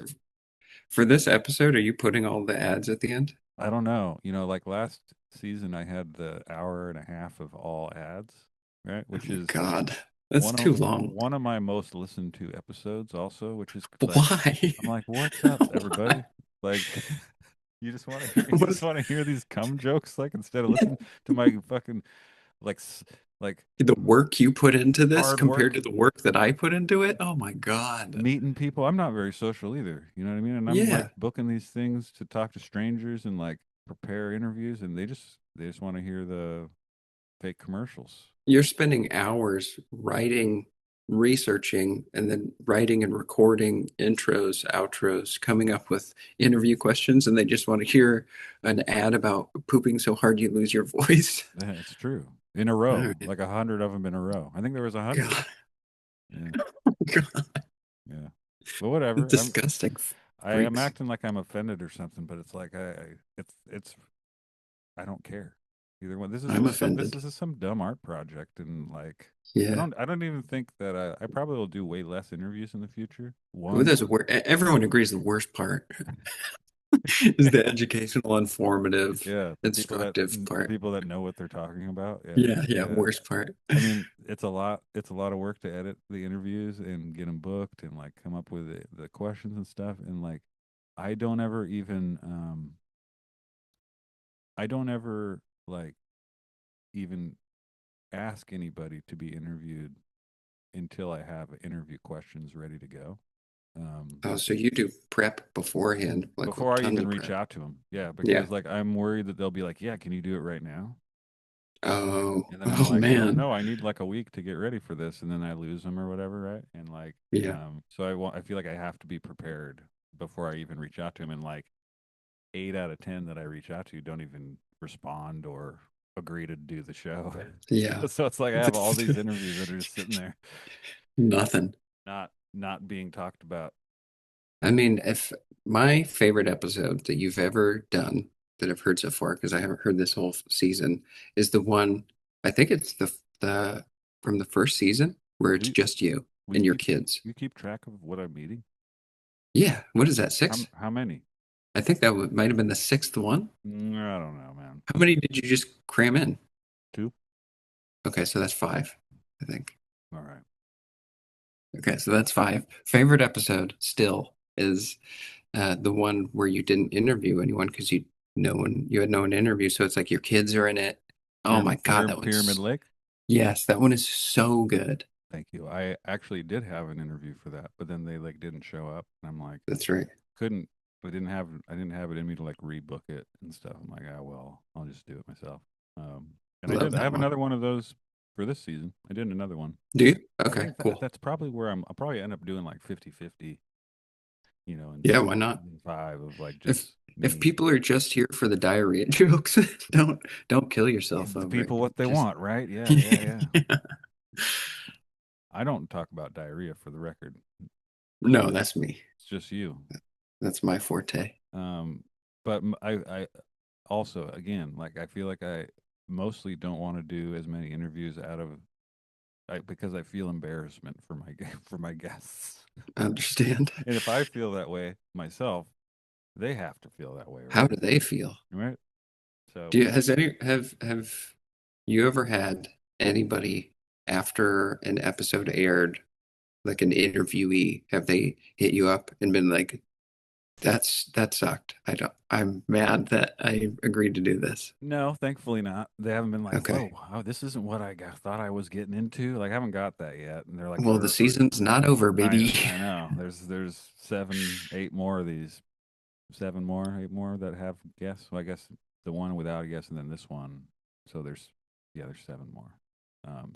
for this episode? Are you putting all the ads at the end? I don't know. Like last season, I had the hour and a half of all ads, right? Which Oh my is God, that's too long. one of my most listened to episodes, also, which is like Why? I'm like, what's up, Why? everybody? Like, you What just is want to hear these cum jokes, like instead of listening to my fucking like like the work you put into this hard compared work to the work that I put into it? Oh my God. meeting people. I'm not very social either. You know what I mean? And I'm like Yeah, booking these things to talk to strangers and like prepare interviews, and they just want to hear the fake commercials. you're spending hours writing, researching, and then writing and recording intros, outros, coming up with interview questions, and they just want to hear an ad about pooping so hard you lose your voice. Yeah, it's true. In a All row, right. like 100 of them in a row. I think there was 100. God, Yeah, God, yeah. But whatever. disgusting I am freaks. acting like I'm offended or something, but it's like it's I don't care. Either one. I'm This offended. is some dumb art project, and like Yeah. I don't even think that I probably will do way less interviews in the future. Well, One, everyone agrees the worst part is the educational, informative, yeah, instructive the part. people that know what they're talking about. Yeah, Yeah, yeah, yeah. worst part. I mean, it's a lot of work to edit the interviews and get them booked and like come up with the questions and stuff. And like, I don't ever even I don't ever like even ask anybody to be interviewed until I have interview questions ready to go. So you do prep beforehand, like before I tons even of reach prep. out to them. Yeah, Yeah. because like I'm worried that they'll be like, "Yeah, can you do it right now?" Oh, And then I'm oh like, "Well, man. no, I need like a week to get ready for this," and then I lose them or whatever, right? And like, Yeah. so I feel like I have to be prepared before I even reach out to them. And like 8 out of 10 that I reach out to don't even respond or agree to do the show. Yeah. So it's like I have all these interviews that are just sitting there, Nothing. not being talked about. I mean, if my favorite episode that you've ever done that I've heard so far, because I haven't heard this whole season, is the one, I think it's the from the first season where it's We just you we and your keep kids. you keep track of what I'm eating. Yeah. What is that, six? How many? I think that might have been the sixth one. I don't know, man. How many did you just cram in? 2. Okay, so that's five, I think. All right. Okay, so that's five. Favorite episode still is the one where you didn't interview anyone because you had no one to interview. So it's like your kids are in it. Oh my God, that Pyramid one's Lake. yes, that one is so good. Thank you. I actually did have an interview for that, but then they like didn't show up, and I'm like, That's right. couldn't. I didn't have it in me to like rebook it and stuff. I'm like, well, I'll just do it myself. And I Love did. I that have one. another one of those for this season. I did another one. Do you? I Okay, think cool. that's probably where I'll probably end up doing like 50-50, in Yeah, why not? season 5 of like If just if me. people are just here for the diarrhea jokes, don't kill yourself Give the over it. people what they Just want, right? Yeah, yeah, yeah. I don't talk about diarrhea for the record. No, that's me. It's just you. That's my forte. But I also, again, like I feel like I mostly don't want to do as many interviews because I feel embarrassment for my for my guests. I understand. And if I feel that way myself, they have to feel that way, How right? do they feel? Right. So Have you ever had anybody after an episode aired, like an interviewee, have they hit you up and been like, that sucked. I'm mad that I agreed to do this. no, thankfully not. They haven't been like, Okay. whoa, wow, this isn't what thought I was getting into. Like I haven't got that yet. And they're like, Well, the season's not over, baby. I know. There's 7, 8 more of these. 7 more, 8 more that have guests. Well, I guess the one without a guest, and then this one. So there's 7 more.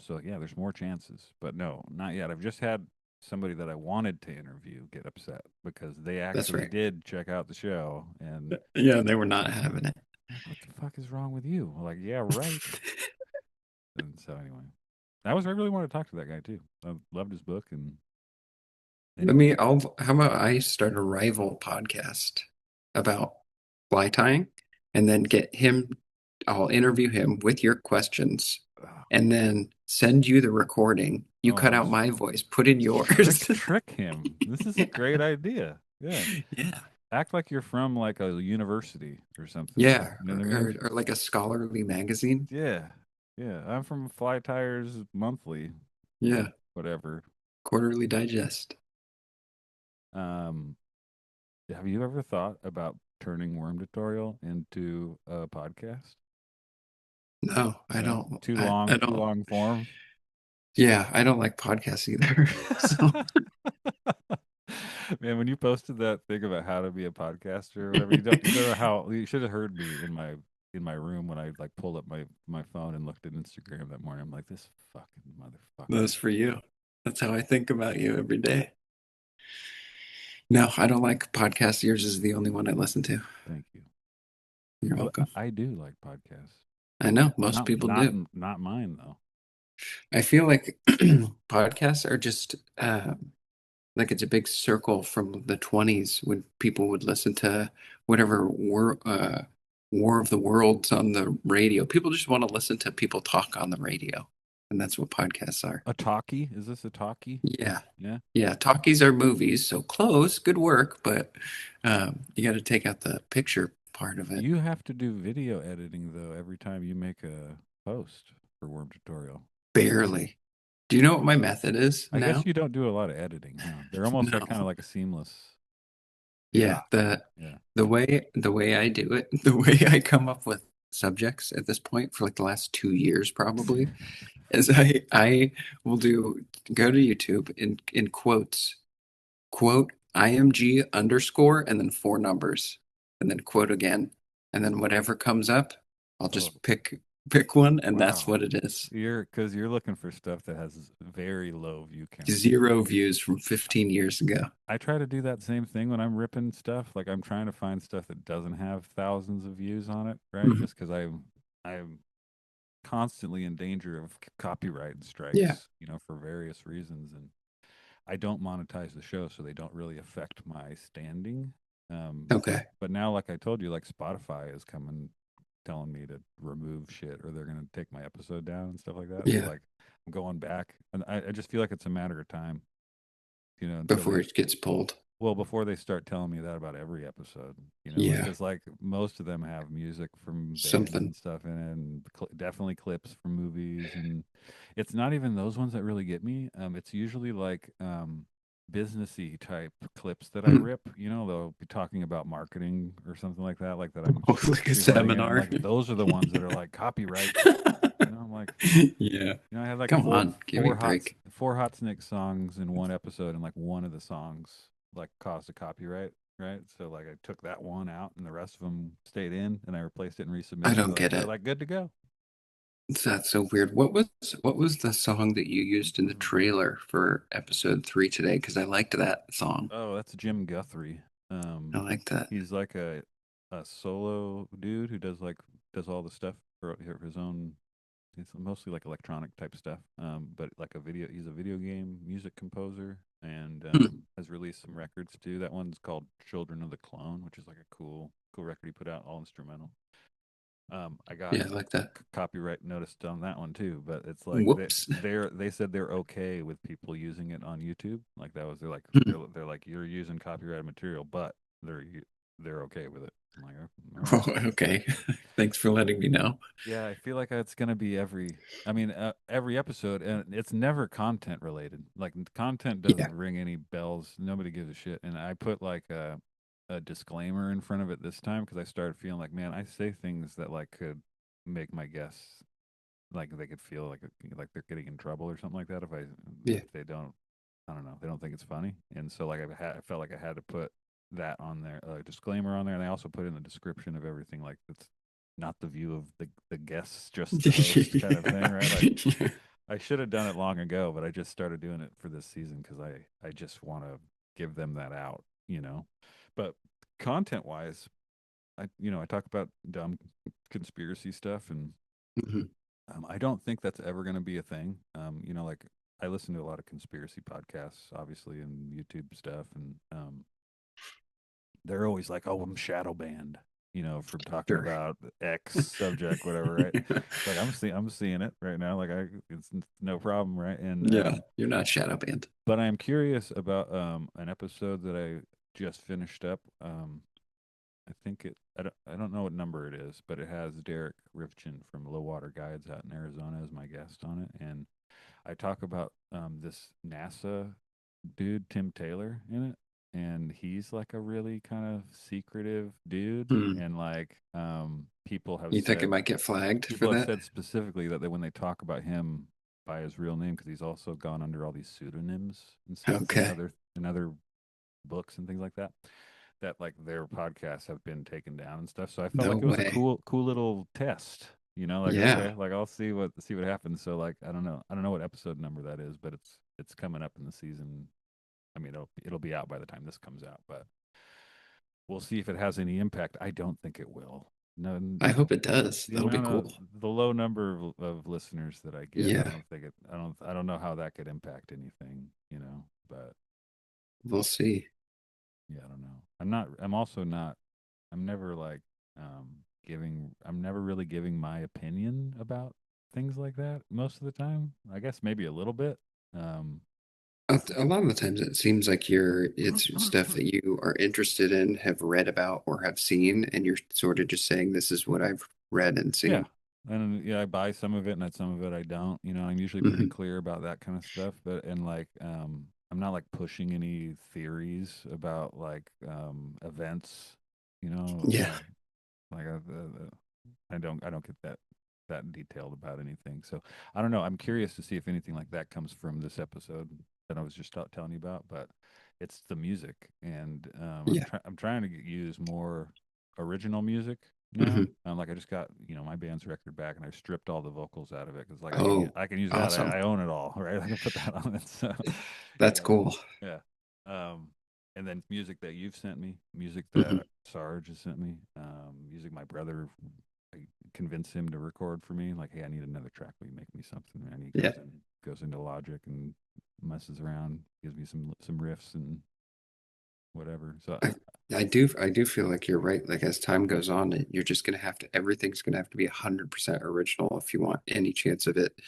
So yeah, there's more chances, but no, not yet. I've just had somebody that I wanted to interview get upset because they That's actually right. did check out the show, and Yeah, they were not having it. like, what the fuck is wrong with you? Like, yeah, right. And so anyway, I really wanted to talk to that guy too. I loved his book, and anyway. How about I start a rival podcast about fly tying and then I'll interview him with your questions and then send you the recording. You cut out my voice, put in yours. Trick him. This is a great idea. Yeah. Yeah. Act like you're from like a university or something. Yeah. You know what I mean? Or like a scholarly magazine. Yeah. Yeah. I'm from Fly Tires Monthly. Yeah. Whatever. Quarterly Digest. Have you ever thought about turning Worm Tutorial into a podcast? No, I don't. Too I long, don't. too long form. Yeah, I don't like podcasts either. Man, when you posted that thing about how to be a podcaster or whatever, you don't know how you should have heard me in my room when I like pulled up my phone and looked at Instagram that morning. I'm like, this fucking motherfucker. That's for you. That's how I think about you every day. No, I don't like podcasts. Yours is the only one I listen to. Thank you. You're welcome. I do like podcasts. I know most people do. Not mine though. I feel like podcasts are just like it's a big circle from the 20s when people would listen to whatever War of the Worlds on the radio. People just want to listen to people talk on the radio. And that's what podcasts are. A talkie? Is this a talkie? Yeah. Yeah. Yeah. Talkies are movies. So close. Good work. But you got to take out the picture part of it. You have to do video editing, though, every time you make a post for Worm Tutorial. Barely. Do you know what my method is I now? guess you don't do a lot of editing. Huh? They're almost like kind of like a seamless. Yeah. The way I do it, the way I come up with subjects at this point for like the last 2 years probably is I will go to YouTube in quotes, quote IMG underscore and then four numbers and then quote again. And then whatever comes up, I'll Oh, just pick one and that's wow. what it is. Because you're looking for stuff that has very low view count. 0 views from 15 years ago. I try to do that same thing when I'm ripping stuff. Like I'm trying to find stuff that doesn't have thousands of views on it, right? Mhm. Just because I'm constantly in danger of copyright Yeah. strikes, for various reasons, and I don't monetize the show, so they don't really affect my standing. Okay. But now, like I told you, like Spotify is coming, telling me to remove shit, or they're gonna take my episode down and stuff like that. So Yeah. like, I'm going back, and I just feel like it's a matter of time, until Before they it gets pulled. well, before they start telling me that about every episode, like Yeah. because like most of them have music from bands Something. and stuff in it, and definitely clips from movies, and it's not even those ones that really get me. It's usually like businessy type clips that I Hmm. rip. They'll be talking about marketing or something like that I'm Like a shoehorning in, and seminar. like those are the ones that are like copyright. I'm like, Yeah. I had like Come on. Give me a break. four hot snake songs in one episode, and like one of the songs like caused a copyright, right? So like I took that one out, and the rest of them stayed in, and I replaced it and I resubmitted. don't get They're it. like good to go. That's so weird. What was the song that you used in the trailer for episode 3 today? Because I liked that song. Oh, that's Jim Guthrie. I like that. He's like a solo dude who does all the stuff for his own. It's mostly like electronic type stuff. But like he's a video game music composer, and Hmm. has released some records too. That one's called Children of the Clone, which is like a cool record he put out, all instrumental. I got Yeah, I like that. copyright noticed on that one too, but it's like Whoops. they said they're okay with people using it on YouTube. Like that was Hmm. they're like you're using copyrighted material, but they're okay with it. I'm like, "Oh, all Oh, right." okay. Thanks for letting me know. Yeah, I feel like it's gonna be every episode, and it's never content related. Like content Yeah. doesn't ring any bells. Nobody gives a shit. And I put like a disclaimer in front of it this time because I started feeling like, man, I say things that like could make my guests like they could feel like they're getting in trouble or something like that Yeah. if they don't. I don't know. They don't think it's funny, and so like I felt like I had to put that on there, a disclaimer on there, and I also put in the description of everything, like it's not the view of the guests, just the host kind of thing, right? Like Yeah. I should have done it long ago, but I just started doing it for this season because I just want to give them that out. But content wise, I talk about dumb conspiracy stuff, and Mhm. I don't think that's ever going to be a thing. Like I listen to a lot of conspiracy podcasts, obviously, and YouTube stuff, and they're always like, "Oh, I'm shadow banned," from talking Sure. about X subject, whatever, right? It's like I'm seeing it right now, like it's no problem, right? And Yeah, you're not shadow banned. but I'm curious about an episode that I just finished up. I think I don't know what number it is, but it has Derek Rifchin from Low Water Guides out in Arizona as my guest on it, and I talk about this NASA dude, Tim Taylor, in it, and he's like a really kind of secretive dude, Hmm. and like You think it might get flagged for people have that? said specifically that when they talk about him by his real name, because he's also gone under all these pseudonyms and stuff Okay. in other books and things like that. That like their podcasts have been taken down and stuff. So I felt No like it was a way. cool little test. Like Yeah. okay, like I'll see what happens. So like I don't know what episode number that is, but it's coming up in the season. I mean, it'll be out by the time this comes out, but we'll see if it has any impact. I don't think it will. No, I hope it does. the That'll be amount of cool. the low number of listeners that I get, I Yeah. don't think it. I don't know how that could impact anything. But We'll see. yeah, I don't know. I'm also not. I'm never like giving. I'm never really giving my opinion about things like that. Most of the time, I guess maybe a little bit. Um, A lot of the times it seems like it's stuff that you are interested in, have read about, or have seen, and you're sort of just saying, this is what I've read and yeah, seen. and yeah, I buy some of it, and some of it I don't. I'm usually pretty Hmm. clear about that kind of stuff. But and like, I'm not like pushing any theories about like events. You know, Yeah. uh, like I don't get that detailed about anything. So I don't know. I'm curious to see if anything like that comes from this episode that I was just telling you about. But it's the music, and Yeah. I'm trying to use more original music now. Hmm. Like I just got my band's record back, and I stripped all the vocals out of it because like Oh, I can use that. awesome. I own it all, right? I can put that on it. So That's yeah, cool. yeah. And then music that you've sent me, music Hmm. that Sarge has sent me, music my brother. I convinced him to record for me. Like, hey, I need another track. Will you make me something? And he Yeah. goes into Logic and messes around, gives me some riffs and whatever. So I, I do feel like you're right. Like as time goes on, you're just gonna have to, everything's gonna have to be 100% original if you want any chance of it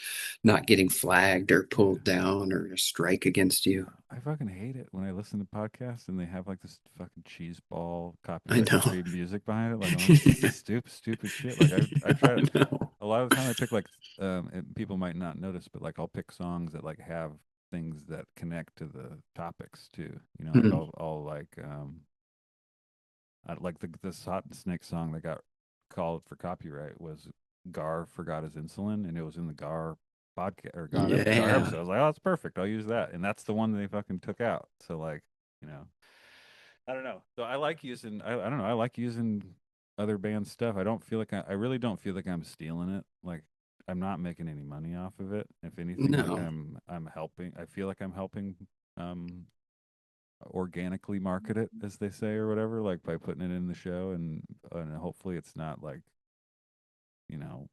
not getting flagged or yeah, pulled down or a strike against you. I fucking hate it when I listen to podcasts and they have like this fucking cheese ball I copyright know. free music behind it. Like, oh, this is stupid shit. Like I try I to, know. a lot of the time I pick like and people might not notice, but like I'll pick songs that like have things that connect to the topics too. Like Mhm. I'll like like this Hot Snake song that got called for copyright was Gar forgot his insulin, and it was in the Gar podcast or Gar Yeah. episode. I was like, oh, that's perfect. I'll use that, and that's the one they fucking took out. So like, you know, I don't know. So I like using. I don't know. I like using other bands' stuff. I don't feel like I really don't feel like I'm stealing it. Like I'm not making any money off of it. If anything, like No. I'm helping. I feel like I'm helping um organically market it, as they say, or whatever, like by putting it in the show, and hopefully it's not like you know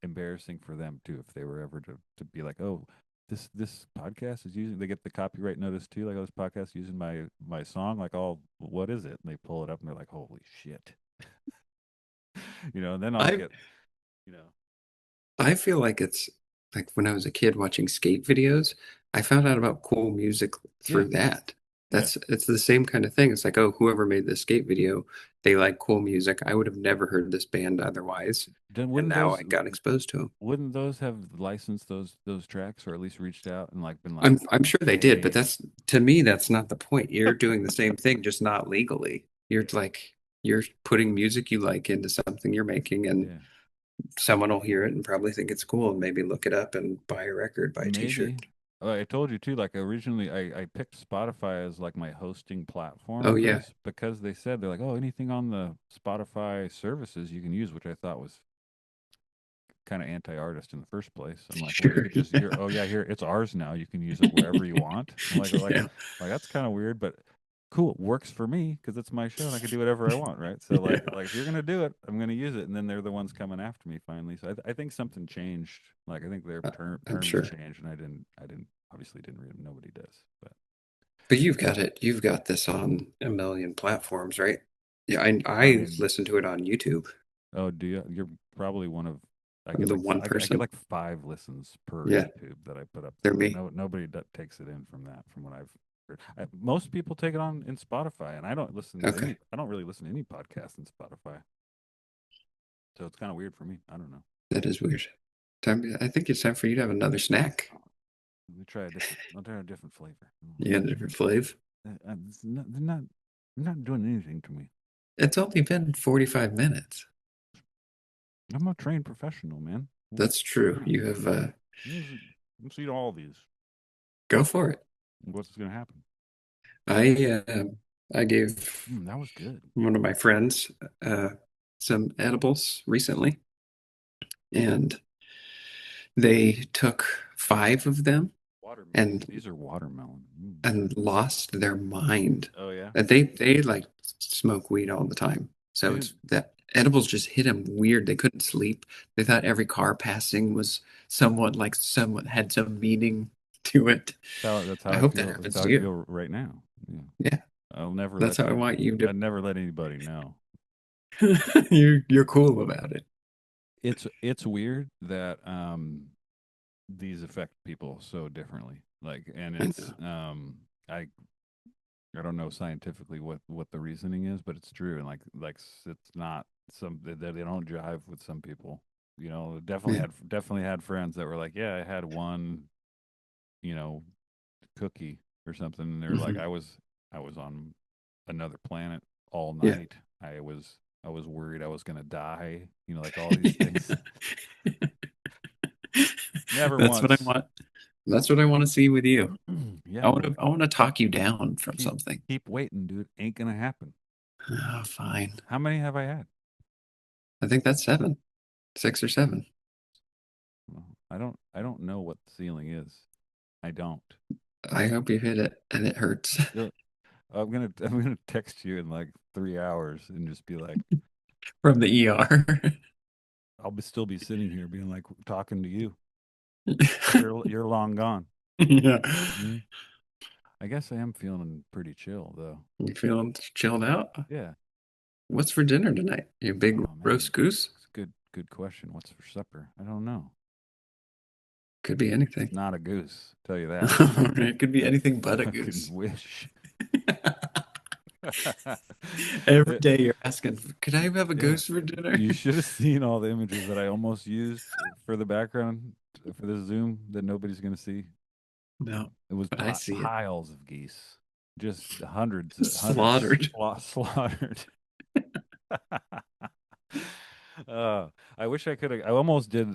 embarrassing for them too if they were ever to be like, oh, this podcast is using, they get the copyright notice too, like, oh, this podcast using my song, like, oh, what is it? And they pull it up and they're like, holy shit. And then I'll I get you know I feel like it's like when I was a kid watching skate videos, I found out about cool music yeah, through that. yeah. It's the same kind of thing. It's like, oh, whoever made this skate video, they like cool music. I would have never heard this band otherwise. Then And now I got exposed to them. wouldn't those have licensed those tracks, or at least reached out and like been like, I'm sure they did, but hey, that's to me, that's not the point. You're doing the same thing, just not legally. You're yeah, like you're putting music you like into something you're making, and yeah. someone will hear it and probably think it's cool and maybe look it up and buy a record, buy a t-shirt. Maybe. I told you too, like originally I picked Spotify as like my hosting platform Oh yeah. because they said, they're like, oh, anything on the Spotify services you can use, which I thought was kind of anti-artist in the first place. I'm like, well, you Sure. could just here, oh yeah, here it's ours now. You can use it wherever you want. I'm like, Yeah. that's kind of weird, but cool. It works for me because it's my show and I can do whatever I want, right? So Yeah. like if you're gonna do it, I'm gonna use it. And then they're the ones coming after me finally. So I think something changed. Like I think their I'm terms sure. changed, and I didn't obviously didn't read them. Nobody does, but But you've got it. You've got this on a million platforms, right? Yeah, I I mean, listen to it on YouTube. oh, do you? You're probably one of. I I'm get the like one I get person. like 5 listens per Yeah, YouTube that I put up they're there. Like me. nobody takes it in from that. From what I've heard, most people take it on in Spotify, and I don't listen to Okay. any. I don't really listen to any podcasts in Spotify, so it's kind of weird for me. I don't know. That is weird. I think it's time for you to have another snack. Let me try a different. I'll try a different flavor. Yeah, different flavor. They're not doing anything to me. It's only been 45 minutes. I'm a trained professional, man. That's true. You have Let's eat all these. go for it. What's going to happen? I uh, I gave That was good. one of my friends uh, some edibles recently, and they took 5 of them Watermelon. and These are watermelon. lost their mind. Oh yeah, And they like smoke weed all the time, so dude. it's that edibles just hit them weird. They couldn't sleep. They thought every car passing was somewhat like someone had some meaning to it. That's how I I hope that feel. That's happens how to I you. feel right now. Yeah. Yeah, I'll never that's let how I want you to. I never let anybody know. You're cool about it. It's weird that these affect people so differently. Like, and I it's know. I I don't know scientifically what the reasoning is, but it's true. And it's not they don't jive with some people. Yeah. Definitely had friends that were like, yeah, I had one, you know, cookie or something, and they're like, Hmm. I was on another planet all Yeah. night. I was worried I was gonna die. Like all these things. Never That's what I once, want. That's what I want to see with you. Yeah, well, I want to talk you down from keep something. keep waiting, dude. Ain't gonna happen. Oh, fine. How many have I had? I think that's 7, 6 or 7. Well, I don't know what the ceiling is. I don't. I hope you hit it and it hurts You'll- I'm gonna text you in like 3 hours and just be like, from the ER. still be sitting here being like talking to you. You're long gone. Yeah. Mhm. I guess I am feeling pretty chill though. You feeling chilled out? Yeah. What's for dinner tonight? You big Oh man, roast goose? it's a good question. What's for supper? I don't know. Could be It's anything. not a goose. Tell you that. It could be anything but a Fucking goose. wish. Every It- day you're asking, could I have a yeah. goose for dinner? You should have seen all the images that I almost used for the background for the Zoom that nobody's gonna see. No, It was but I see it. piles of geese, just hundreds Slaughtered. slaughtered. uh, I wish I could have. I almost did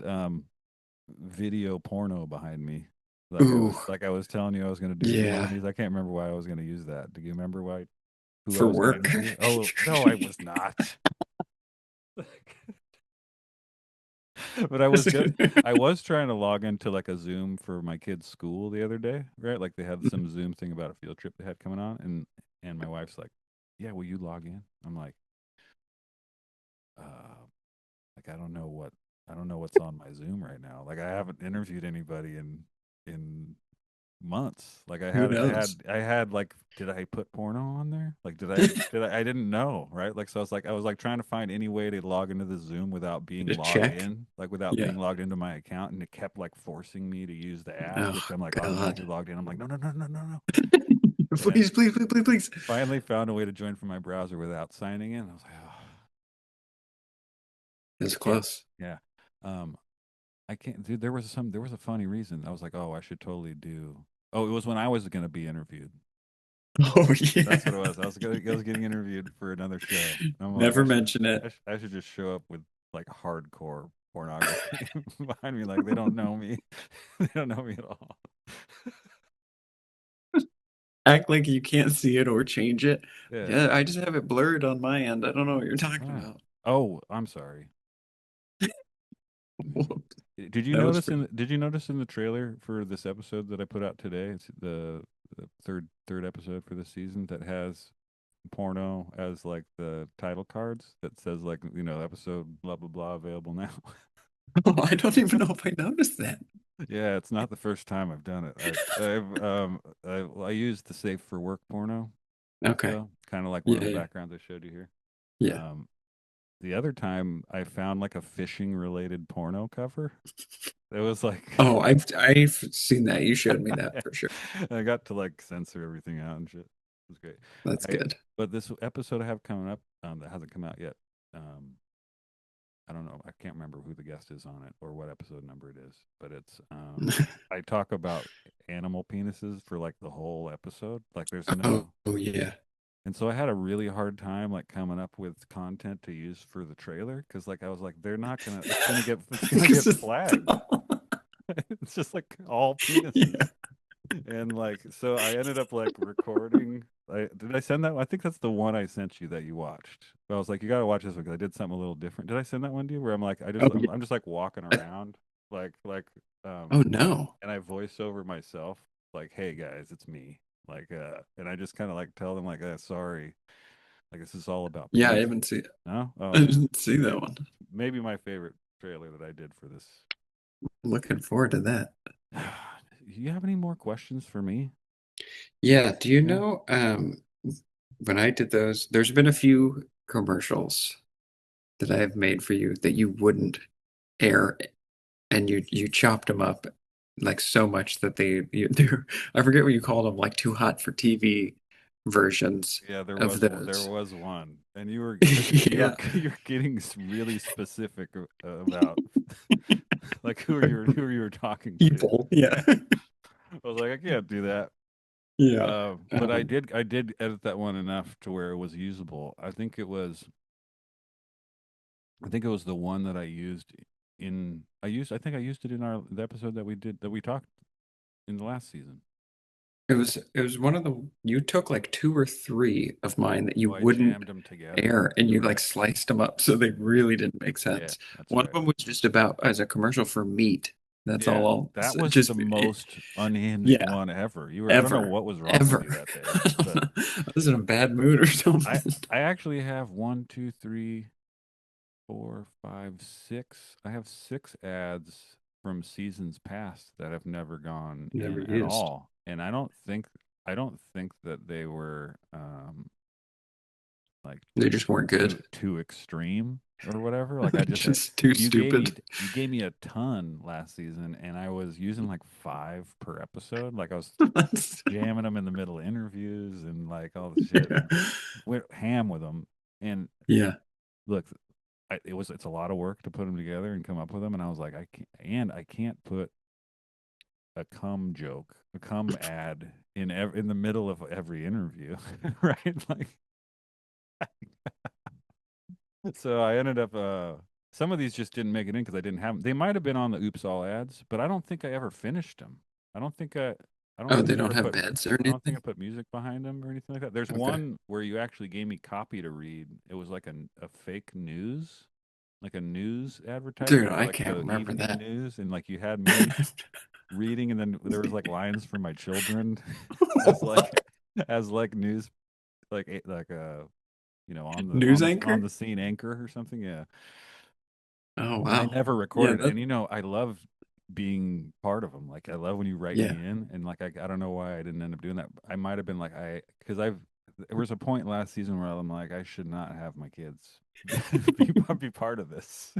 video porno behind me, Ooh, like I was telling you I was going to do with yeah. Vietnamese. I can't remember why I was going to use that. Do you remember who I For was going to work. interview? Oh no, I was not. But I was trying to log into like a Zoom for my kid's school the other day, right? Like they had some Zoom thing about a field trip they had coming on, and my wife's like, "Yeah, will you log in?" I'm uh, like I don't know what's on my Zoom right now. Like I haven't interviewed anybody in months. Like Who knows? I had like, did I put porno on there? Like I didn't know, right? Like so I was like trying to find any way to log into the Zoom without being To logged check. in, like without Yeah. being logged into my account, and it kept like forcing me to use the app, Oh, which I'm like automatically God. logged in. I'm like, no, no, no, no, no, no. And Please, please, please, please, please. finally found a way to join from my browser without signing in. I was like, oh, I It's can't. close. Yeah. Um, I can't, dude. There was a funny reason. I was like, oh, I should totally do. Oh, it was when I was going to be interviewed. Oh, That's what yeah. it was. I was getting interviewed for another show. And I'm like, Never mention it. I should just show up with like hardcore pornography behind me. Like they don't know me. They don't know me at all. Act like you can't see it or change it. Yeah. Yeah, I just have it blurred on my end. I don't know what you're talking Oh. about. Oh, I'm sorry. Whoops. Did you That was notice pretty. did you notice in the trailer for this episode that I put out today? It's the third episode for this season that has porno as like the title cards that says like, episode blah blah blah available now. Oh, I don't even know if I noticed that. Yeah, it's not the first time I've done it. I used the safe for work porno, Okay. though, kind of like one Yeah, of the yeah, backgrounds I showed you here. yeah. Um, the other time I found like a fishing related porno cover. It was like Oh, I've seen that. You showed me that for sure. I got to like censor everything out and shit. It was great. That's I good. But this episode I have coming up that hasn't come out yet. I don't know. I can't remember who the guest is on it or what episode number it is, but it's I talk about animal penises for like the whole episode. Like there's Oh, no oh yeah. and so I had a really hard time like coming up with content to use for the trailer because like I was like they're not gonna it's gonna get 'Cause it's flagged. It's just like all penises. yeah. And like so I ended up like recording. Did I send that? I think that's the one I sent you that you watched. But I was like, you got to watch this one because I did something a little different. Did I send that one to you where I'm like, Oh yeah. I'm just like walking around like Oh no. and I voice over myself like, hey guys, it's me. Like and I just kind of like tell them like, sorry, like this is all about Yeah, I penis. haven't seen No, I oh man, didn't see that one. maybe my favorite trailer that I did for this. Looking forward to that. You have any more questions for me? Yeah, do you Yeah. know when I did those, there's been a few commercials that I have made for you that you wouldn't air and you chopped them up like so much that they're I forget what you called them, like too hot for TV versions Yeah, of there those. was one, and Yeah. you're getting really specific about like who you were talking to. People. Yeah. Yeah, I was like, I can't do that. Yeah. But I did edit that one enough to where it was usable. I think it was the one that I used I think I used it in the episode that we talked. in the last season. It was one of the you took like two or three of mine that you Oh, I wouldn't jammed them together. air and you like Right. sliced them up so they really didn't make Yeah, sense. that's One of right. them was just about as a commercial for meat. That's Yeah, all. that was the Just most unhinged yeah, one ever. I don't know ever, what was wrong with you ever. that day, I don't but know. I was in a bad mood or I something. I actually have 1, 2, 3, 4, 5, 6. I have 6 ads from seasons past that have never gone Never in at used. all. And I don't think that they were like They just weren't good. too extreme or whatever. Like I just Just too stupid. you gave me a ton last season and I was using like 5 per episode. Like I was jamming them in the middle of interviews and like all the shit and went ham with them. And Yeah, look, it's a lot of work to put them together and come up with them. And I was like, I can't put a cum joke, a cum ad in the middle of every interview, right? Like, so I ended up. Some of these just didn't make it in because I didn't have them. They might have been on the Oops All ads, but I don't think I ever finished them. I don't think I. I don't oh, think they I don't ever have put. beds or I don't think I anything. put music behind them or anything like that. There's Okay, one where you actually gave me copy to read. It was like a fake news, like a news dude, advertisement for I like can't the remember evening that. news, and like you had me reading, and then there was like lines from my children as like as like news, like on the News anchor. scene anchor or something. Yeah, Oh and I wow. never Yeah, recorded it. And I love being part of them. Like I love when you write me yeah. in, and like I don't know why I didn't end up doing that. I might have been like because there was a point last season where I'm like I should not have my kids be part of this,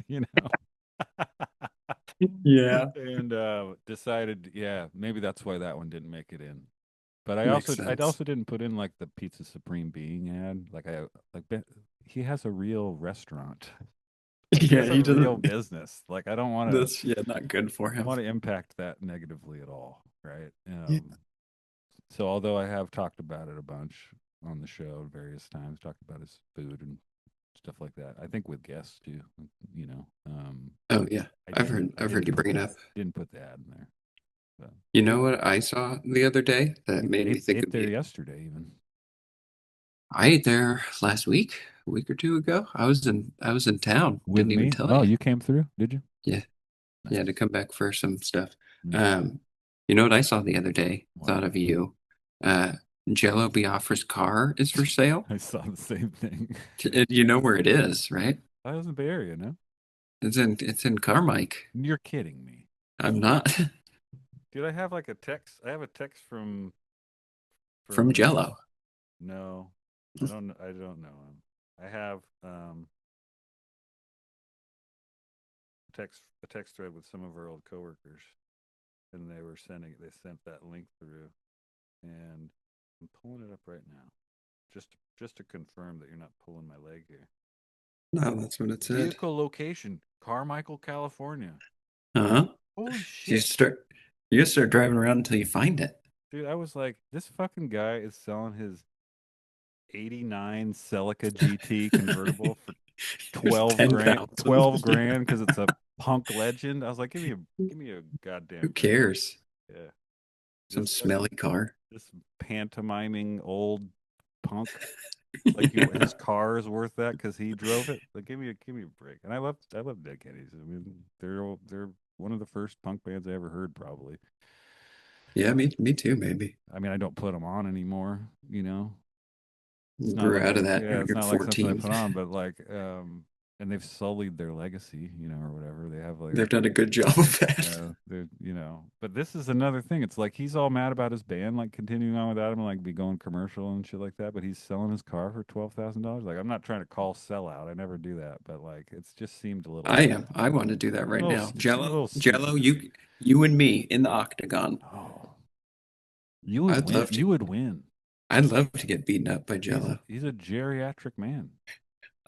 Yeah, and decided, yeah, maybe that's why that one didn't make it in. But makes I sense. also didn't put in like the Pizza Supreme Being ad. He has a real restaurant. Like he Yeah, has a he real doesn't. business. Like I don't want to That's yeah, not good for him. impact that negatively at all, right? Yeah. So although I have talked about it a bunch on the show various times, talked about his food and stuff like that. I think with guests too, you know. Oh yeah, I I've didn't heard I I've heard didn't you put bring it that up. didn't put the ad in there. But You know what I saw the other day that you made me think ate of there you? yesterday even. I ate there last week, a week or two ago. I was in town. With Didn't even me? tell Oh, you. you came through, did you? Yeah, yeah, to Nice. come back for some stuff. Mm. Um, you know what I saw the other day? What? Thought of you. Uh, Jello Biafra's car is for sale. I saw the same thing. You know where it is, right? I was in the Bay Area, no? It's in Carmike. You're kidding me. I'm not Dude, I have like a text. I have a text from from Jello. no. I don't know him. I have a text thread with some of our old coworkers and they sent that link through and I'm pulling it up right now. Just to confirm that you're not pulling my leg here. No, that's what it said. Vehicle location, Carmichael, California. Uh-huh. Holy You shit. start you just start driving around until you find it. Dude, I was like, this fucking guy is selling his 89 Celica GT convertible for Here's 10,000. 12 Yeah. grand because it's a punk legend. I was like, give me a Who goddamn break. cares? Yeah. Some This smelly fucking car. this pantomiming old punk. Like his car is worth that because he drove it. Like give me a break. And I love Dead Kennedys. I mean, they're one of the first punk bands I ever heard, probably. Yeah, me too, maybe. I mean, I don't put them on anymore. It's not Grew like out of that yeah, when it's you're not like something I 14. put on, but like and they've sullied their legacy, or whatever. They have like They've done a good job of that. but this is another thing. It's like he's all mad about his band like continuing on without him and like be going commercial and shit like that, but he's selling his car for $12,000. Like I'm not trying to call sellout. I never do that, but like it's just seemed a I little am. I want to do that right now. seemed a little Jello, stupid. you and me in the octagon. Oh. You would I'd win. love to. You would win. I'd love to get beaten up by Jello. He's a geriatric man.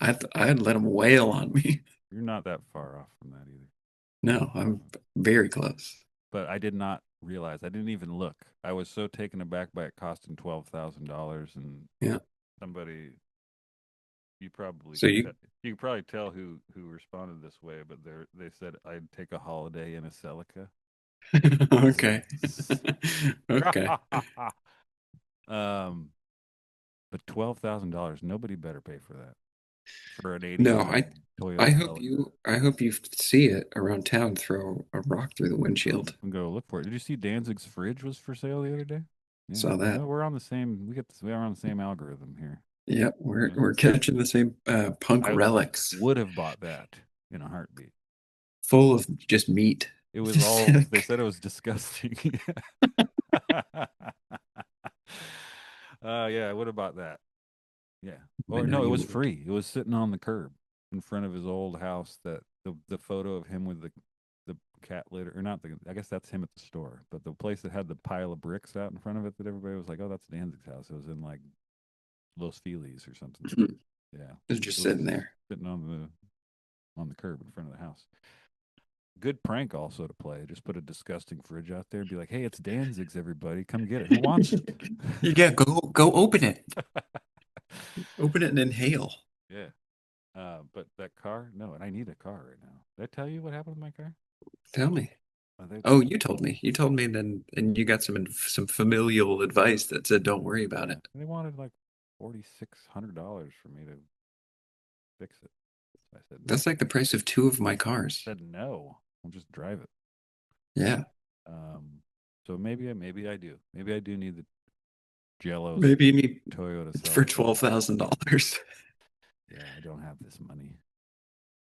I'd let him wail on me. You're not that far off from that either. No, I'm very close. But I did not realize. I didn't even look. I was so taken aback by it costing $12,000, and Yeah. somebody you probably So could you you could probably tell who responded this way, but they said I'd take a holiday in a Celica. Okay. Okay. But $12,000, nobody better pay for that. For an No, 89 I Toyota hope Celica. you see it around town throw a rock through the windshield. I'm gonna go look for it. Did you see Danzig's fridge was for sale the other day? Yeah. Saw that. No, we're on the same. We are on the same algorithm here. Yep, we're Yeah. we're catching the same punk I relics would have bought that in a heartbeat. full of just meat. It was Just all. They like, said it was disgusting. Yeah, I would have bought that. Yeah. I Or know no, it you was would. free. It was sitting on the curb in front of his old house. That the photo of him with the cat litter, or not the. I guess that's him at the store. But the place that had the pile of bricks out in front of it, that everybody was like, "Oh, that's Danzig's house." It was in like Los Feliz or something. Yeah, It's just it was sitting there. sitting on the curb in front of the house. Good prank also to play. Just put a disgusting fridge out there and be like, "Hey, it's Danzig's, everybody. Come get it. Who wants it?" Yeah, go open it. Open it and inhale. Yeah. But that car, no, and I need a car right now. Did I tell you what happened with my car? Tell me. They, Oh, you told me. You told me then, and you got some familial advice that said, "Don't worry about it." they wanted like $4,600 for me to fix it. So I said no. That's like the price of two of my cars. I said no. I'll just drive it. Yeah. So maybe I do. Maybe I do need the Jello's Maybe you need Toyota for Celica. $12,000. Yeah, I don't have this money.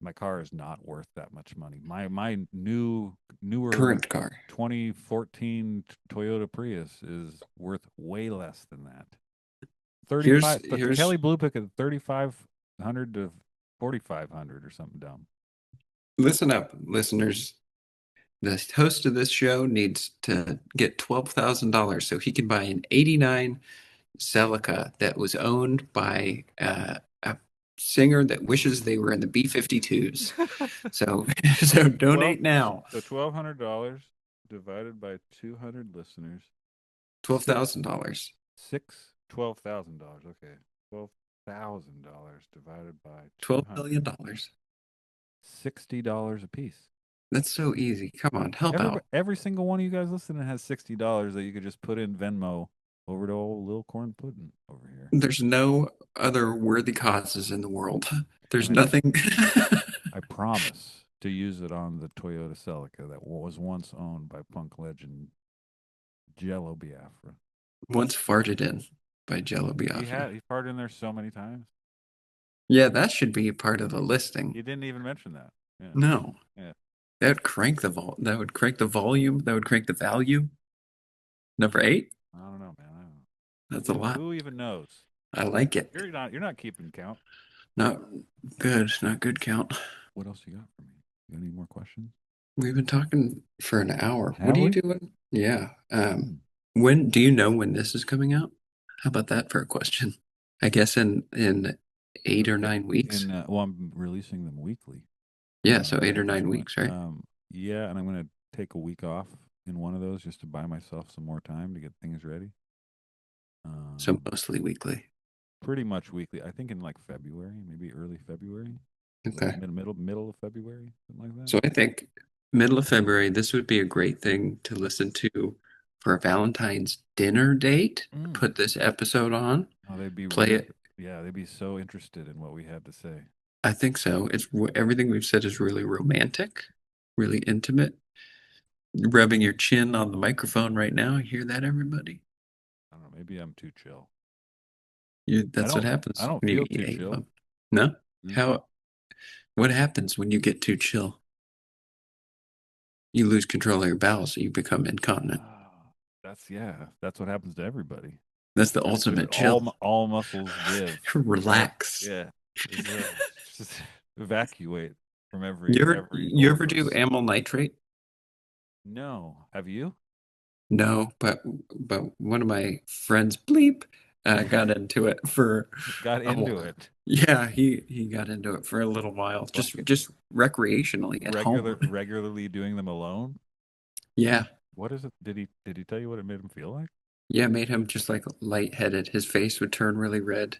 My car is not worth that much money. My newer Current car. 2014 Toyota Prius is worth way less than that. Here's 35. The Kelly Blue Pick at 3,500 to 4,500 or something dumb. Listen up, listeners. The host of this show needs to get $12,000 so he can buy an '89 Celica that was owned by a singer that wishes they were in the B-52s. So, so donate now. So $1,200 divided by 200 listeners. $12,000. $12,000. Okay, $12,000 divided by $12 million. $60 a piece. That's so easy. Come on, help out. Every single one of you guys listening has $60 that you could just put in Venmo over to old Lil Corn Puddin' over here. There's no other worthy causes in the world. There's nothing. I promise to use it on the Toyota Celica that was once owned by punk legend Jello Biafra. Once farted in by Jello Biafra. He farted in there so many times. Yeah, that should be a part of the listing. You didn't even mention that. Yeah. No. Yeah. That would crank the that would crank the volume. That would crank the value. Number 8? I don't know, man. I don't know. That's a lot. Who even knows? I like it. You're not keeping count. Not good. Not good count. What else you got for me? You got any more questions? We've been talking for an hour. Have what are we? you doing? Yeah. When do you know when this is coming out? How about that for a question? I guess in 8 or 9 weeks. Well, I'm releasing them weekly. Yeah, so 8 or 9 weeks, right? Yeah, and I'm going to take a week off in one of those just to buy myself some more time to get things ready. So mostly weekly. Pretty much weekly. I think in like February, maybe early February. Okay. Like middle of February, something like that. So I think middle of February, this would be a great thing to listen to for a Valentine's dinner date. Put this episode on. Oh, they'd be play it. Yeah, they'd be so interested in what we had to say. I think so. It's everything we've said is really romantic, really intimate. Rubbing your chin on the microphone right now. You hear that, everybody? I don't know. Maybe I'm too chill. That's what happens. I don't feel too chill. No? What happens when you get too chill? You lose control of your bowels, so you become incontinent. That's what happens to everybody. That's the ultimate chill. All muscles give. Relax. Yeah. Just evacuate from every. You ever do amyl nitrate? No. Have you? No, but one of my friends, bleep, got into it for. Got into it. Yeah, he got into it for a little while, just recreationally at home. Regularly doing them alone. Yeah. What is it? Did he tell you what it made him feel like? Yeah, it made him just like lightheaded. His face would turn really red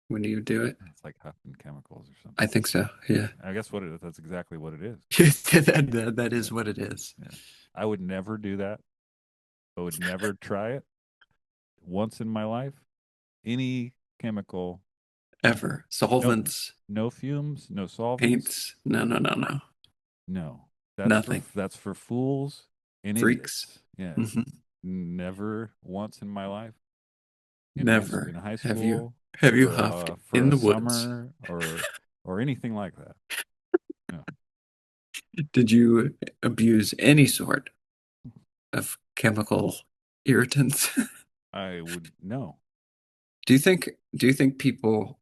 when you do it. It's like huffing chemicals or something. I think so. Yeah. I guess that's exactly what it is. that is what it is. Yeah. I would never do that. I would never try it once in my life. Any chemical, Ever. no, Solvents, no fumes, no solvents, paints. No, no, no, no. no. Nothing. That's for fools and Freaks. idiots. Yeah, Hmm. never once in my life in Never. high Have you school have you huffed for in a the woods? summer or anything like that. No, Did you abuse any sort of chemical irritants? I would no. Do you think people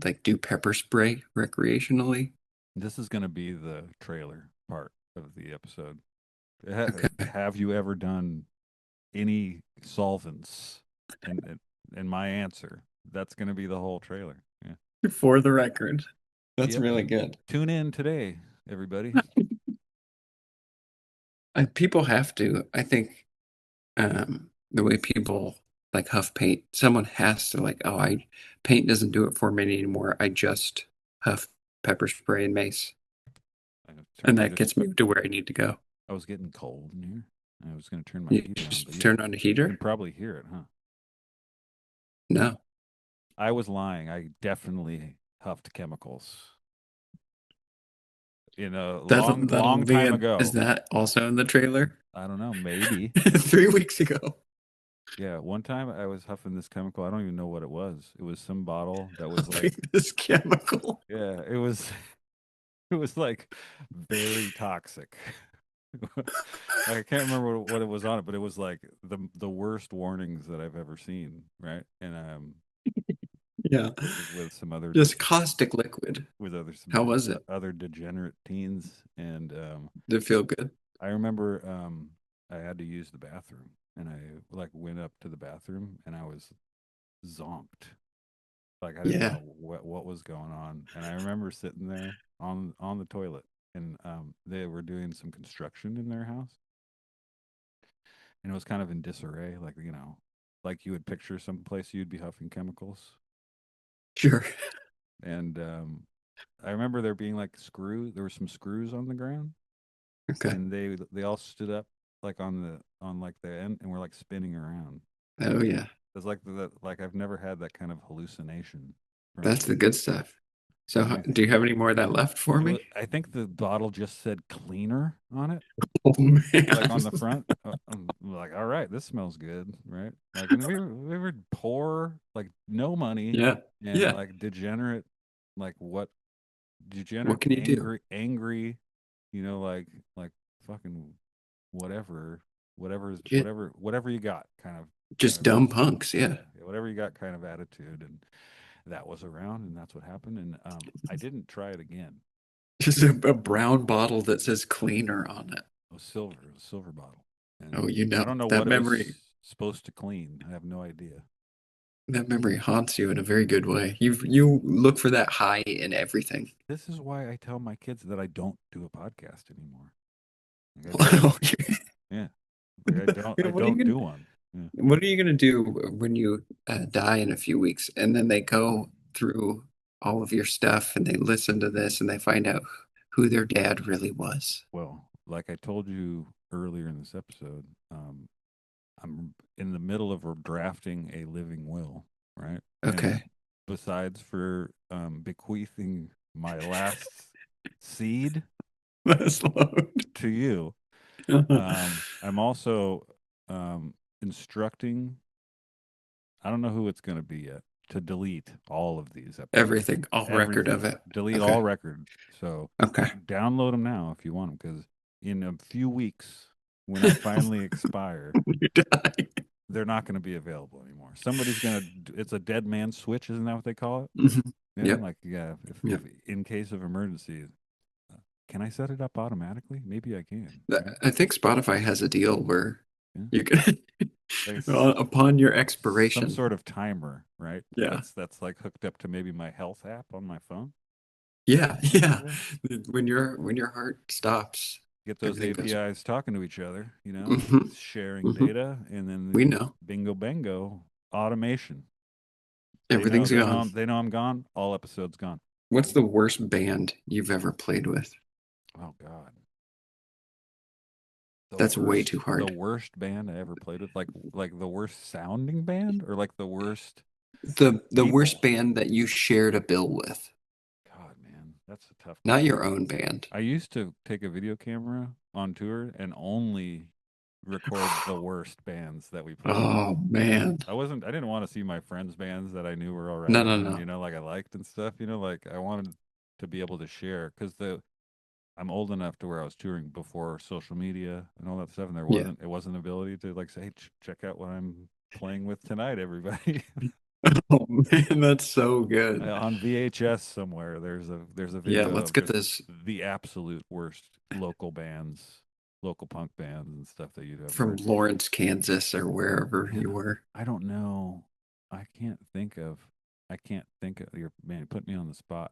like do pepper spray recreationally? This is going to be the trailer part of the episode. Okay. Have you ever done any solvents? And my answer, that's going to be the whole trailer. Yeah. For the record. That's Yep. really good. Tune in today, everybody. People have to. I think the way people like huff paint, someone has to like, oh, I paint doesn't do it for me anymore. I just huff pepper spray and mace, and I that just gets me to where I need to go. I was getting cold in here. I was going to turn my You heat down, but just yeah, turn on a you can heater? probably hear it, huh? No. I was lying. I definitely huffed chemicals in a That'll long be time in, is ago. that also in the trailer? I don't know, maybe. 3 weeks ago. Yeah, one time I was huffing this chemical. I don't even know what it was. It was some bottle that was like, Huffing this chemical. yeah, it was it was like very toxic. I can't remember what it was on it, but it was like the worst warnings that I've ever seen, right? And Yeah. it was with some other Just caustic liquid. with How was it? other degenerate teens, and Did it feel good? I remember I had to use the bathroom, and I like went up to the bathroom, and I was zonked. Like I didn't Yeah. know what was going on, and I remember sitting there on the toilet, and they were doing some construction in their house, and it was kind of in disarray, like like you would picture some place you'd be huffing chemicals, Sure. and I remember there being like there were some screws on the ground, Okay. and they all stood up like on like the end and were like spinning around. Oh yeah. It's like like I've never had that kind of hallucination That's from. the good stuff. So, And do you have any more of that left for me? I think the bottle just said cleaner on it, Oh like man. on the front. I'm like, all right, this smells good, right? Like, and we were poor, like no money, Yeah. and Yeah. like degenerate, like what degenerate, What can you do? angry, like fucking whatever, Ju- whatever you got, kind of, Just dumb punks. Yeah. whatever you got, kind of attitude, and that was around, and that's what happened, and I didn't try it again. Just a brown bottle that says cleaner on it. It was a silver bottle, Oh, and you I know, don't know that what it memory, was supposed to clean. I have no idea. that memory haunts you in a very good way. You look for that high in everything. This is why I tell my kids that I don't do a podcast anymore. Like I don't. Wow. Yeah, like You I know, what are you don't gonna do one. Yeah. what are you gonna do when you die in a few weeks, and then they go through all of your stuff and they listen to this and they find out who their dad really was? Well, like I told you earlier in this episode, I'm in the middle of drafting a living will, right? And Okay. besides for bequeathing my last seed That's load. to you, I'm also instructing. I don't know who it's going to be yet to delete all of these episodes. Everything, all record of Everything. it. Delete all Okay. record. So Okay. download them now if you want them, because in a few weeks, when I finally expire, You die. they're not going to be available anymore. Somebody's going to. It's a dead man switch, isn't that what they call it? Mhm. Yeah, Yep. like yeah. If Yep. in case of emergency, can I set it up automatically? Maybe I can. Right? I think Spotify has a deal where Yeah. you can, Like upon your some expiration. sort of timer, right? Yeah. That's like hooked up to maybe my health app on my phone. Yeah. Yeah. Yeah. When your heart stops, Get those everything goes. APIs talking to each other, Hmm. sharing Hmm. data, and then We know bingo bango automation. everything's gone. They know I'm gone. All episodes gone. What's the worst band you've ever played with? Oh God. That's way too hard. The worst band I ever played with, like the worst sounding band, or like the worst The people. worst band that you shared a bill with, God, man, that's a tough not question. your own band. I used to take a video camera on tour and only record the worst bands that we played with. Oh man. I didn't want to see my friends' bands that I knew were all No, right, no, and no. like I liked and stuff. Like I wanted to be able to share, because I'm old enough to where I was touring before social media and all that stuff, and Yeah. it wasn't ability to like say, hey, check out what I'm playing with tonight, everybody. Oh man, that's so good. On VHS somewhere, there's a Yeah, video let's of get just this the absolute worst local bands, local punk bands and stuff that you'd ever from heard. Lawrence, Kansas, or wherever Man, you were. I don't know. I can't think of. I can't think of your man. Put me on the spot.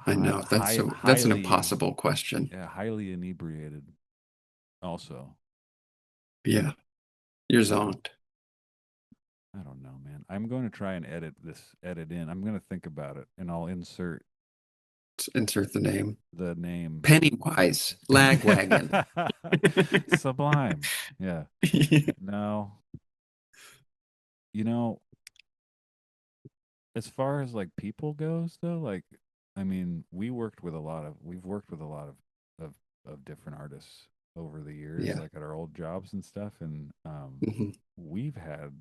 I know that's an Highly, impossible question. yeah, highly inebriated. Also, Yeah, you're zoned. I don't know, man. I'm going to try and edit in. I'm going to think about it, and I'll insert Let's insert the name. the name. Pennywise, Lagwagon. Sublime. Yeah. Yeah. No, you know, as far as like people goes though, like I mean, we've worked with a lot of different artists over the years, Yeah. like at our old jobs and stuff, and Mhm. we've had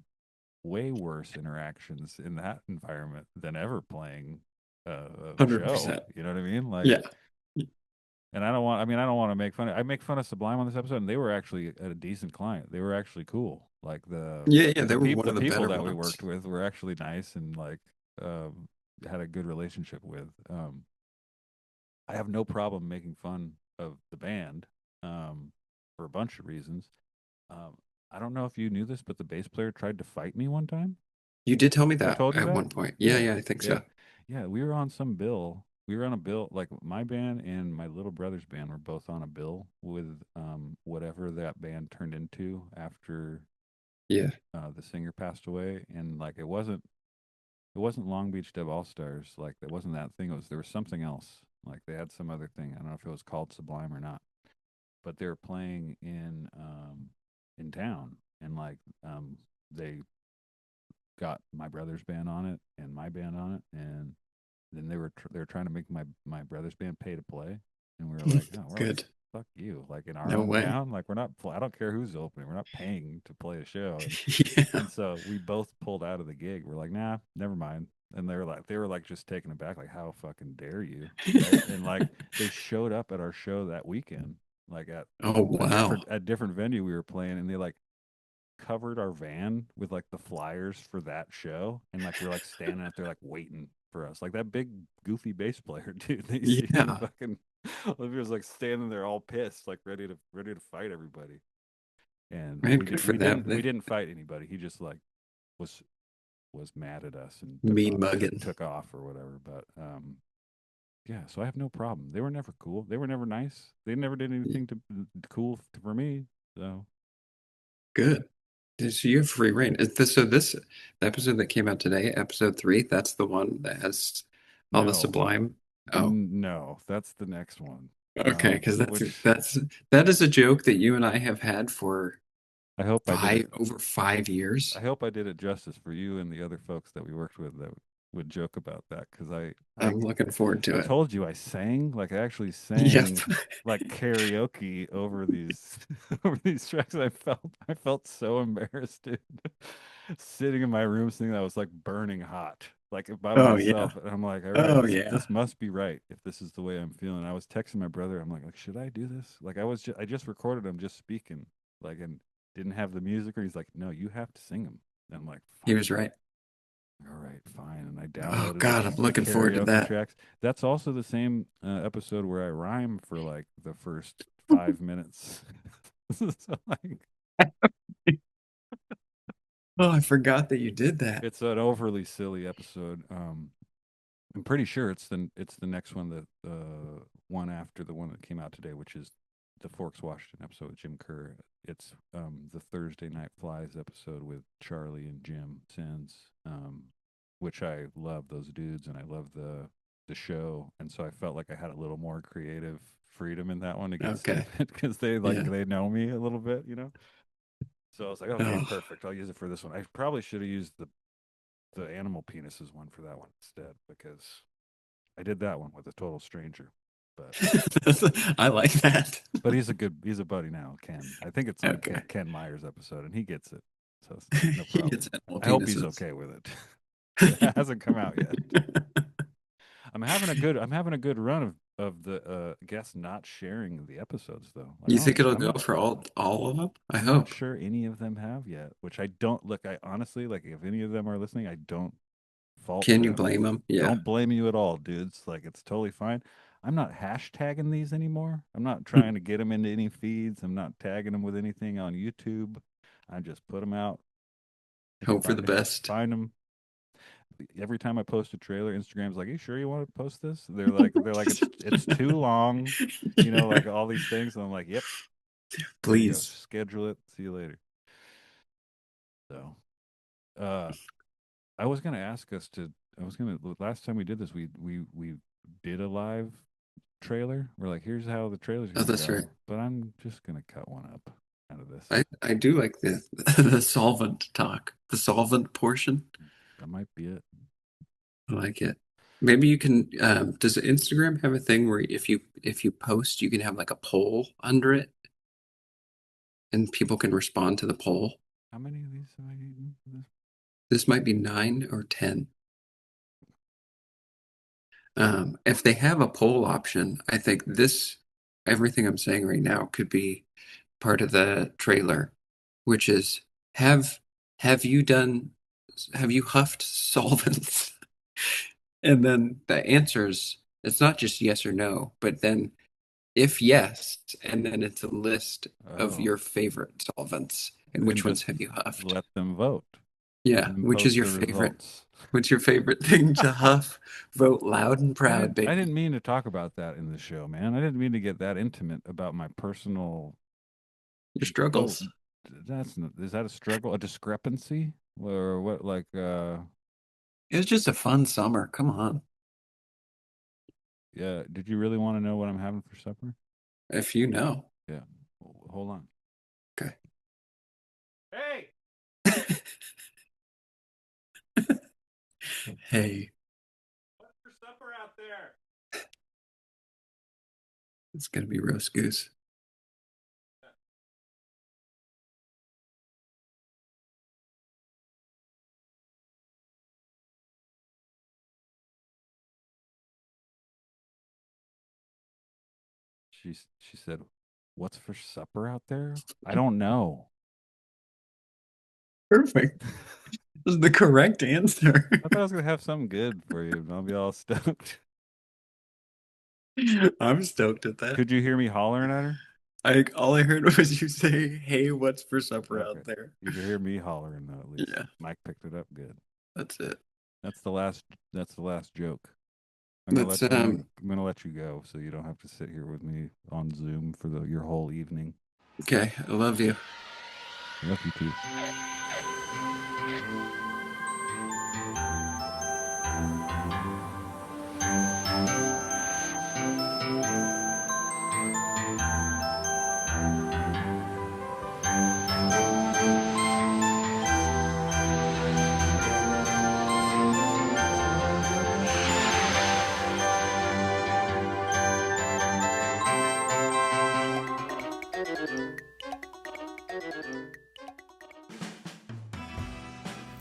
way worse interactions in that environment than ever playing a show. 100%. You know what I mean? Like, Yeah. and I don't want to make fun of, I make fun of Sublime on this episode, and they were actually a decent client. They were actually cool. Like Yeah, yeah, they were one the of the people better that we ones. worked with were actually nice, and like um, had a good relationship with. I have no problem making fun of the band for a bunch of reasons. Um, I don't know if you knew this, but the bass player tried to fight me one time. You did tell me Have I that told you at that? one point. Yeah, Yeah, yeah, I think yeah, so. yeah. We were on some bill. We were on a bill. Like my band and my little brother's band were both on a bill with whatever that band turned into after Yeah. the singer passed away. And like it wasn't Long Beach Dub All Stars. Like it wasn't that thing. There was something else. Like they had some other thing. I don't know if it was called Sublime or not. But they were playing in town, and like they got my brother's band on it and my band on it, and then they were trying to make my brother's band pay to play, and we were like, oh, we're like, Good. fuck you, like in our No own way. town, like we're not. I don't care who's opening. We're not paying to play a show, Yeah. and so we both pulled out of the gig. We're like, nah, never mind. And they were like just taken aback, like how fucking dare you, right? And like they showed up at our show that weekend, like at Oh, wow. a different venue we were playing, and they like covered our van with like the flyers for that show, and like we're like standing out there like waiting for us, like that big goofy bass player dude that you see in Yeah. fucking Olivia's like standing there all pissed, like ready to fight everybody. And Man, good for them. we didn't fight anybody. He just like was mad at us and Mean mugging. took off or whatever. But yeah, so I have no problem. They were never cool. They were never nice. They never did anything for me. So Good. So you have free reign. The episode that came out today, episode 3, that's the one that has all the no, Sublime. Oh, no, that's the next one. okay, because Which that is a joke that you and I have had for I hope I did it. over 5 years. I hope I did it justice for you and the other folks that we worked with that would joke about that, because I'm looking forward to I it. told you I sang, like I actually Yep. sang like karaoke over these over these tracks. I felt so embarrassed, dude. Sitting in my room singing that was like burning hot, like by Oh yeah. myself. And I'm like, all right, Oh yeah. this must be right if this is the way I'm feeling. I was texting my brother. I'm like, should I do this? Like I just recorded him just speaking, like, and didn't have the music. Or he's like, no, you have to sing them. And I'm like, He fuck. was right. All right, fine. And I Oh downloaded God, I'm the looking forward to karaoke that. tracks. That's also the same episode where I rhyme for like the first 5 minutes. So like, Oh, I forgot that you did that. it's an overly silly episode. I'm pretty sure it's the next one, that one after the one that came out today, which is the Forks Washington episode with Jim Kerr. It's the Thursday Night Flies episode with Charlie and Jim Sins, which I love those dudes, and I love the show, and so I felt like I had a little more creative freedom in that one to get Okay. stuff because they Yeah. they know me a little bit, So I was like, okay, Oh. perfect. I'll use it for this one. I probably should have used the animal penises one for that one instead because I did that one with a total stranger. But I like that. but he's a buddy now, Ken. I think it's on Okay. Ken Meyer's episode, and he gets it, so it's no He problem. gets animal I hope he's penises. okay with it. It hasn't come out yet. I'm having a good run of the guests not sharing the episodes though. Like, You think it'll I'm go not, for all of them? I I'm not hope. sure any of them have yet, which I don't look. I honestly like if any of them are listening, I don't fault Can you them. blame them? Yeah. Don't blame you at all, dudes. Like it's totally fine. I'm not hashtagging these anymore. I'm not trying to get them into any feeds. I'm not tagging them with anything on YouTube. I just put them out. Hope for the best. Find them. Every time I post a trailer, Instagram's like, "Are you sure you want to post this?" They're like, it's too long, like all these things. And I'm like, "Yep, please schedule it. See you later." So, I was gonna ask us to. Last time we did this, we did a live trailer. We're like, "Here's how the trailer's gonna that's go." right. But I'm just gonna cut one up out of this. I do like the solvent talk, the solvent portion. That might be it. I like it. Maybe you can. Does Instagram have a thing where if you post, you can have like a poll under it, and people can respond to the poll? How many of these have I eaten? This might be 9 or 10. If they have a poll option, I think everything I'm saying right now could be part of the trailer, which is have you huffed solvents? And then the answers, it's not just yes or no, but then if yes, and then it's a list of your favorite solvents and which ones have you huffed. Let them vote. Yeah, which is your favorite? Results. What's your favorite thing to huff? Vote loud and proud, baby. I didn't mean to talk about that in the show, man. I didn't mean to get that intimate about my personal your struggles. Is that a struggle, a discrepancy, or what? Like, it was just a fun summer. Come on. Yeah. Did you really want to know what I'm having for supper? If you know. Yeah. Hold on. Okay. Hey. Hey. What's for supper out there? It's gonna be roast goose. She said, "What's for supper out there?" I don't know. Perfect. That was the correct answer. I thought I was gonna have something good for you, and I'll be all stoked. I'm stoked at that. Could you hear me hollering at her? All I heard was you say, "Hey, what's for supper out there?" You could hear me hollering though, at least. Yeah. Mike picked it up good. That's it. That's the last joke. I'm gonna let you go so you don't have to sit here with me on Zoom for your whole evening. Okay, I love you. I love you too.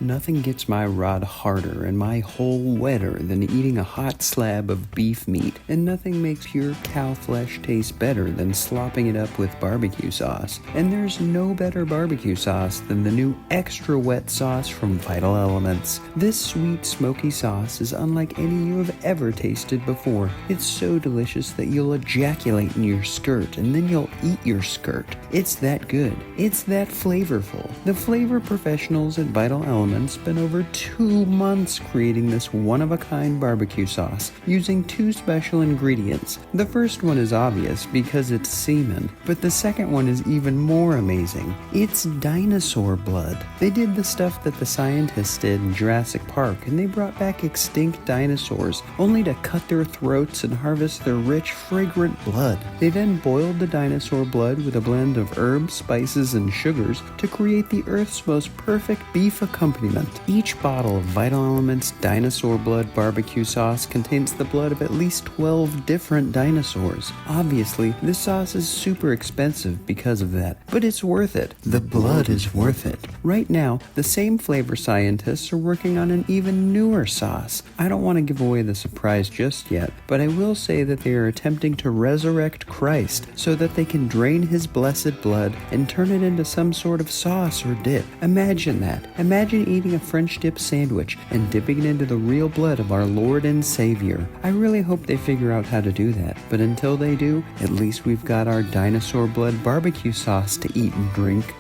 Nothing gets my rod harder and my hole wetter than eating a hot slab of beef meat, and nothing makes pure cow flesh taste better than slopping it up with barbecue sauce. And there's no better barbecue sauce than the new extra wet sauce from Vital Elements. This sweet, smoky sauce is unlike any you have ever tasted before. It's so delicious that you'll ejaculate in your skirt and then you'll eat your skirt. It's that good. It's that flavorful. The flavor professionals at Vital Elements gentleman spent over 2 months creating this one-of-a-kind barbecue sauce using 2 special ingredients. The first one is obvious because it's semen, but the second one is even more amazing. It's dinosaur blood. They did the stuff that the scientists did in Jurassic Park, and they brought back extinct dinosaurs, only to cut their throats and harvest their rich, fragrant blood. They then boiled the dinosaur blood with a blend of herbs, spices, and sugars to create the Earth's most perfect beef accompaniment. Each bottle of Vital Elements dinosaur blood barbecue sauce contains the blood of at least 12 different dinosaurs. Obviously, this sauce is super expensive because of that, but it's worth it. The blood is worth it. Right now, the same flavor scientists are working on an even newer sauce. I don't want to give away the surprise just yet, but I will say that they are attempting to resurrect Christ so that they can drain his blessed blood and turn it into some sort of sauce or dip. Imagine that. Imagine eating a French dip sandwich and dipping it into the real blood of our Lord and Savior. I really hope they figure out how to do that, but until they do, at least we've got our dinosaur blood barbecue sauce to eat and drink.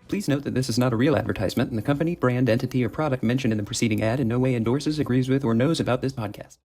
Please note that this is not a real advertisement, and the company, brand, entity, or product mentioned in the preceding ad in no way endorses, agrees with, or knows about this podcast.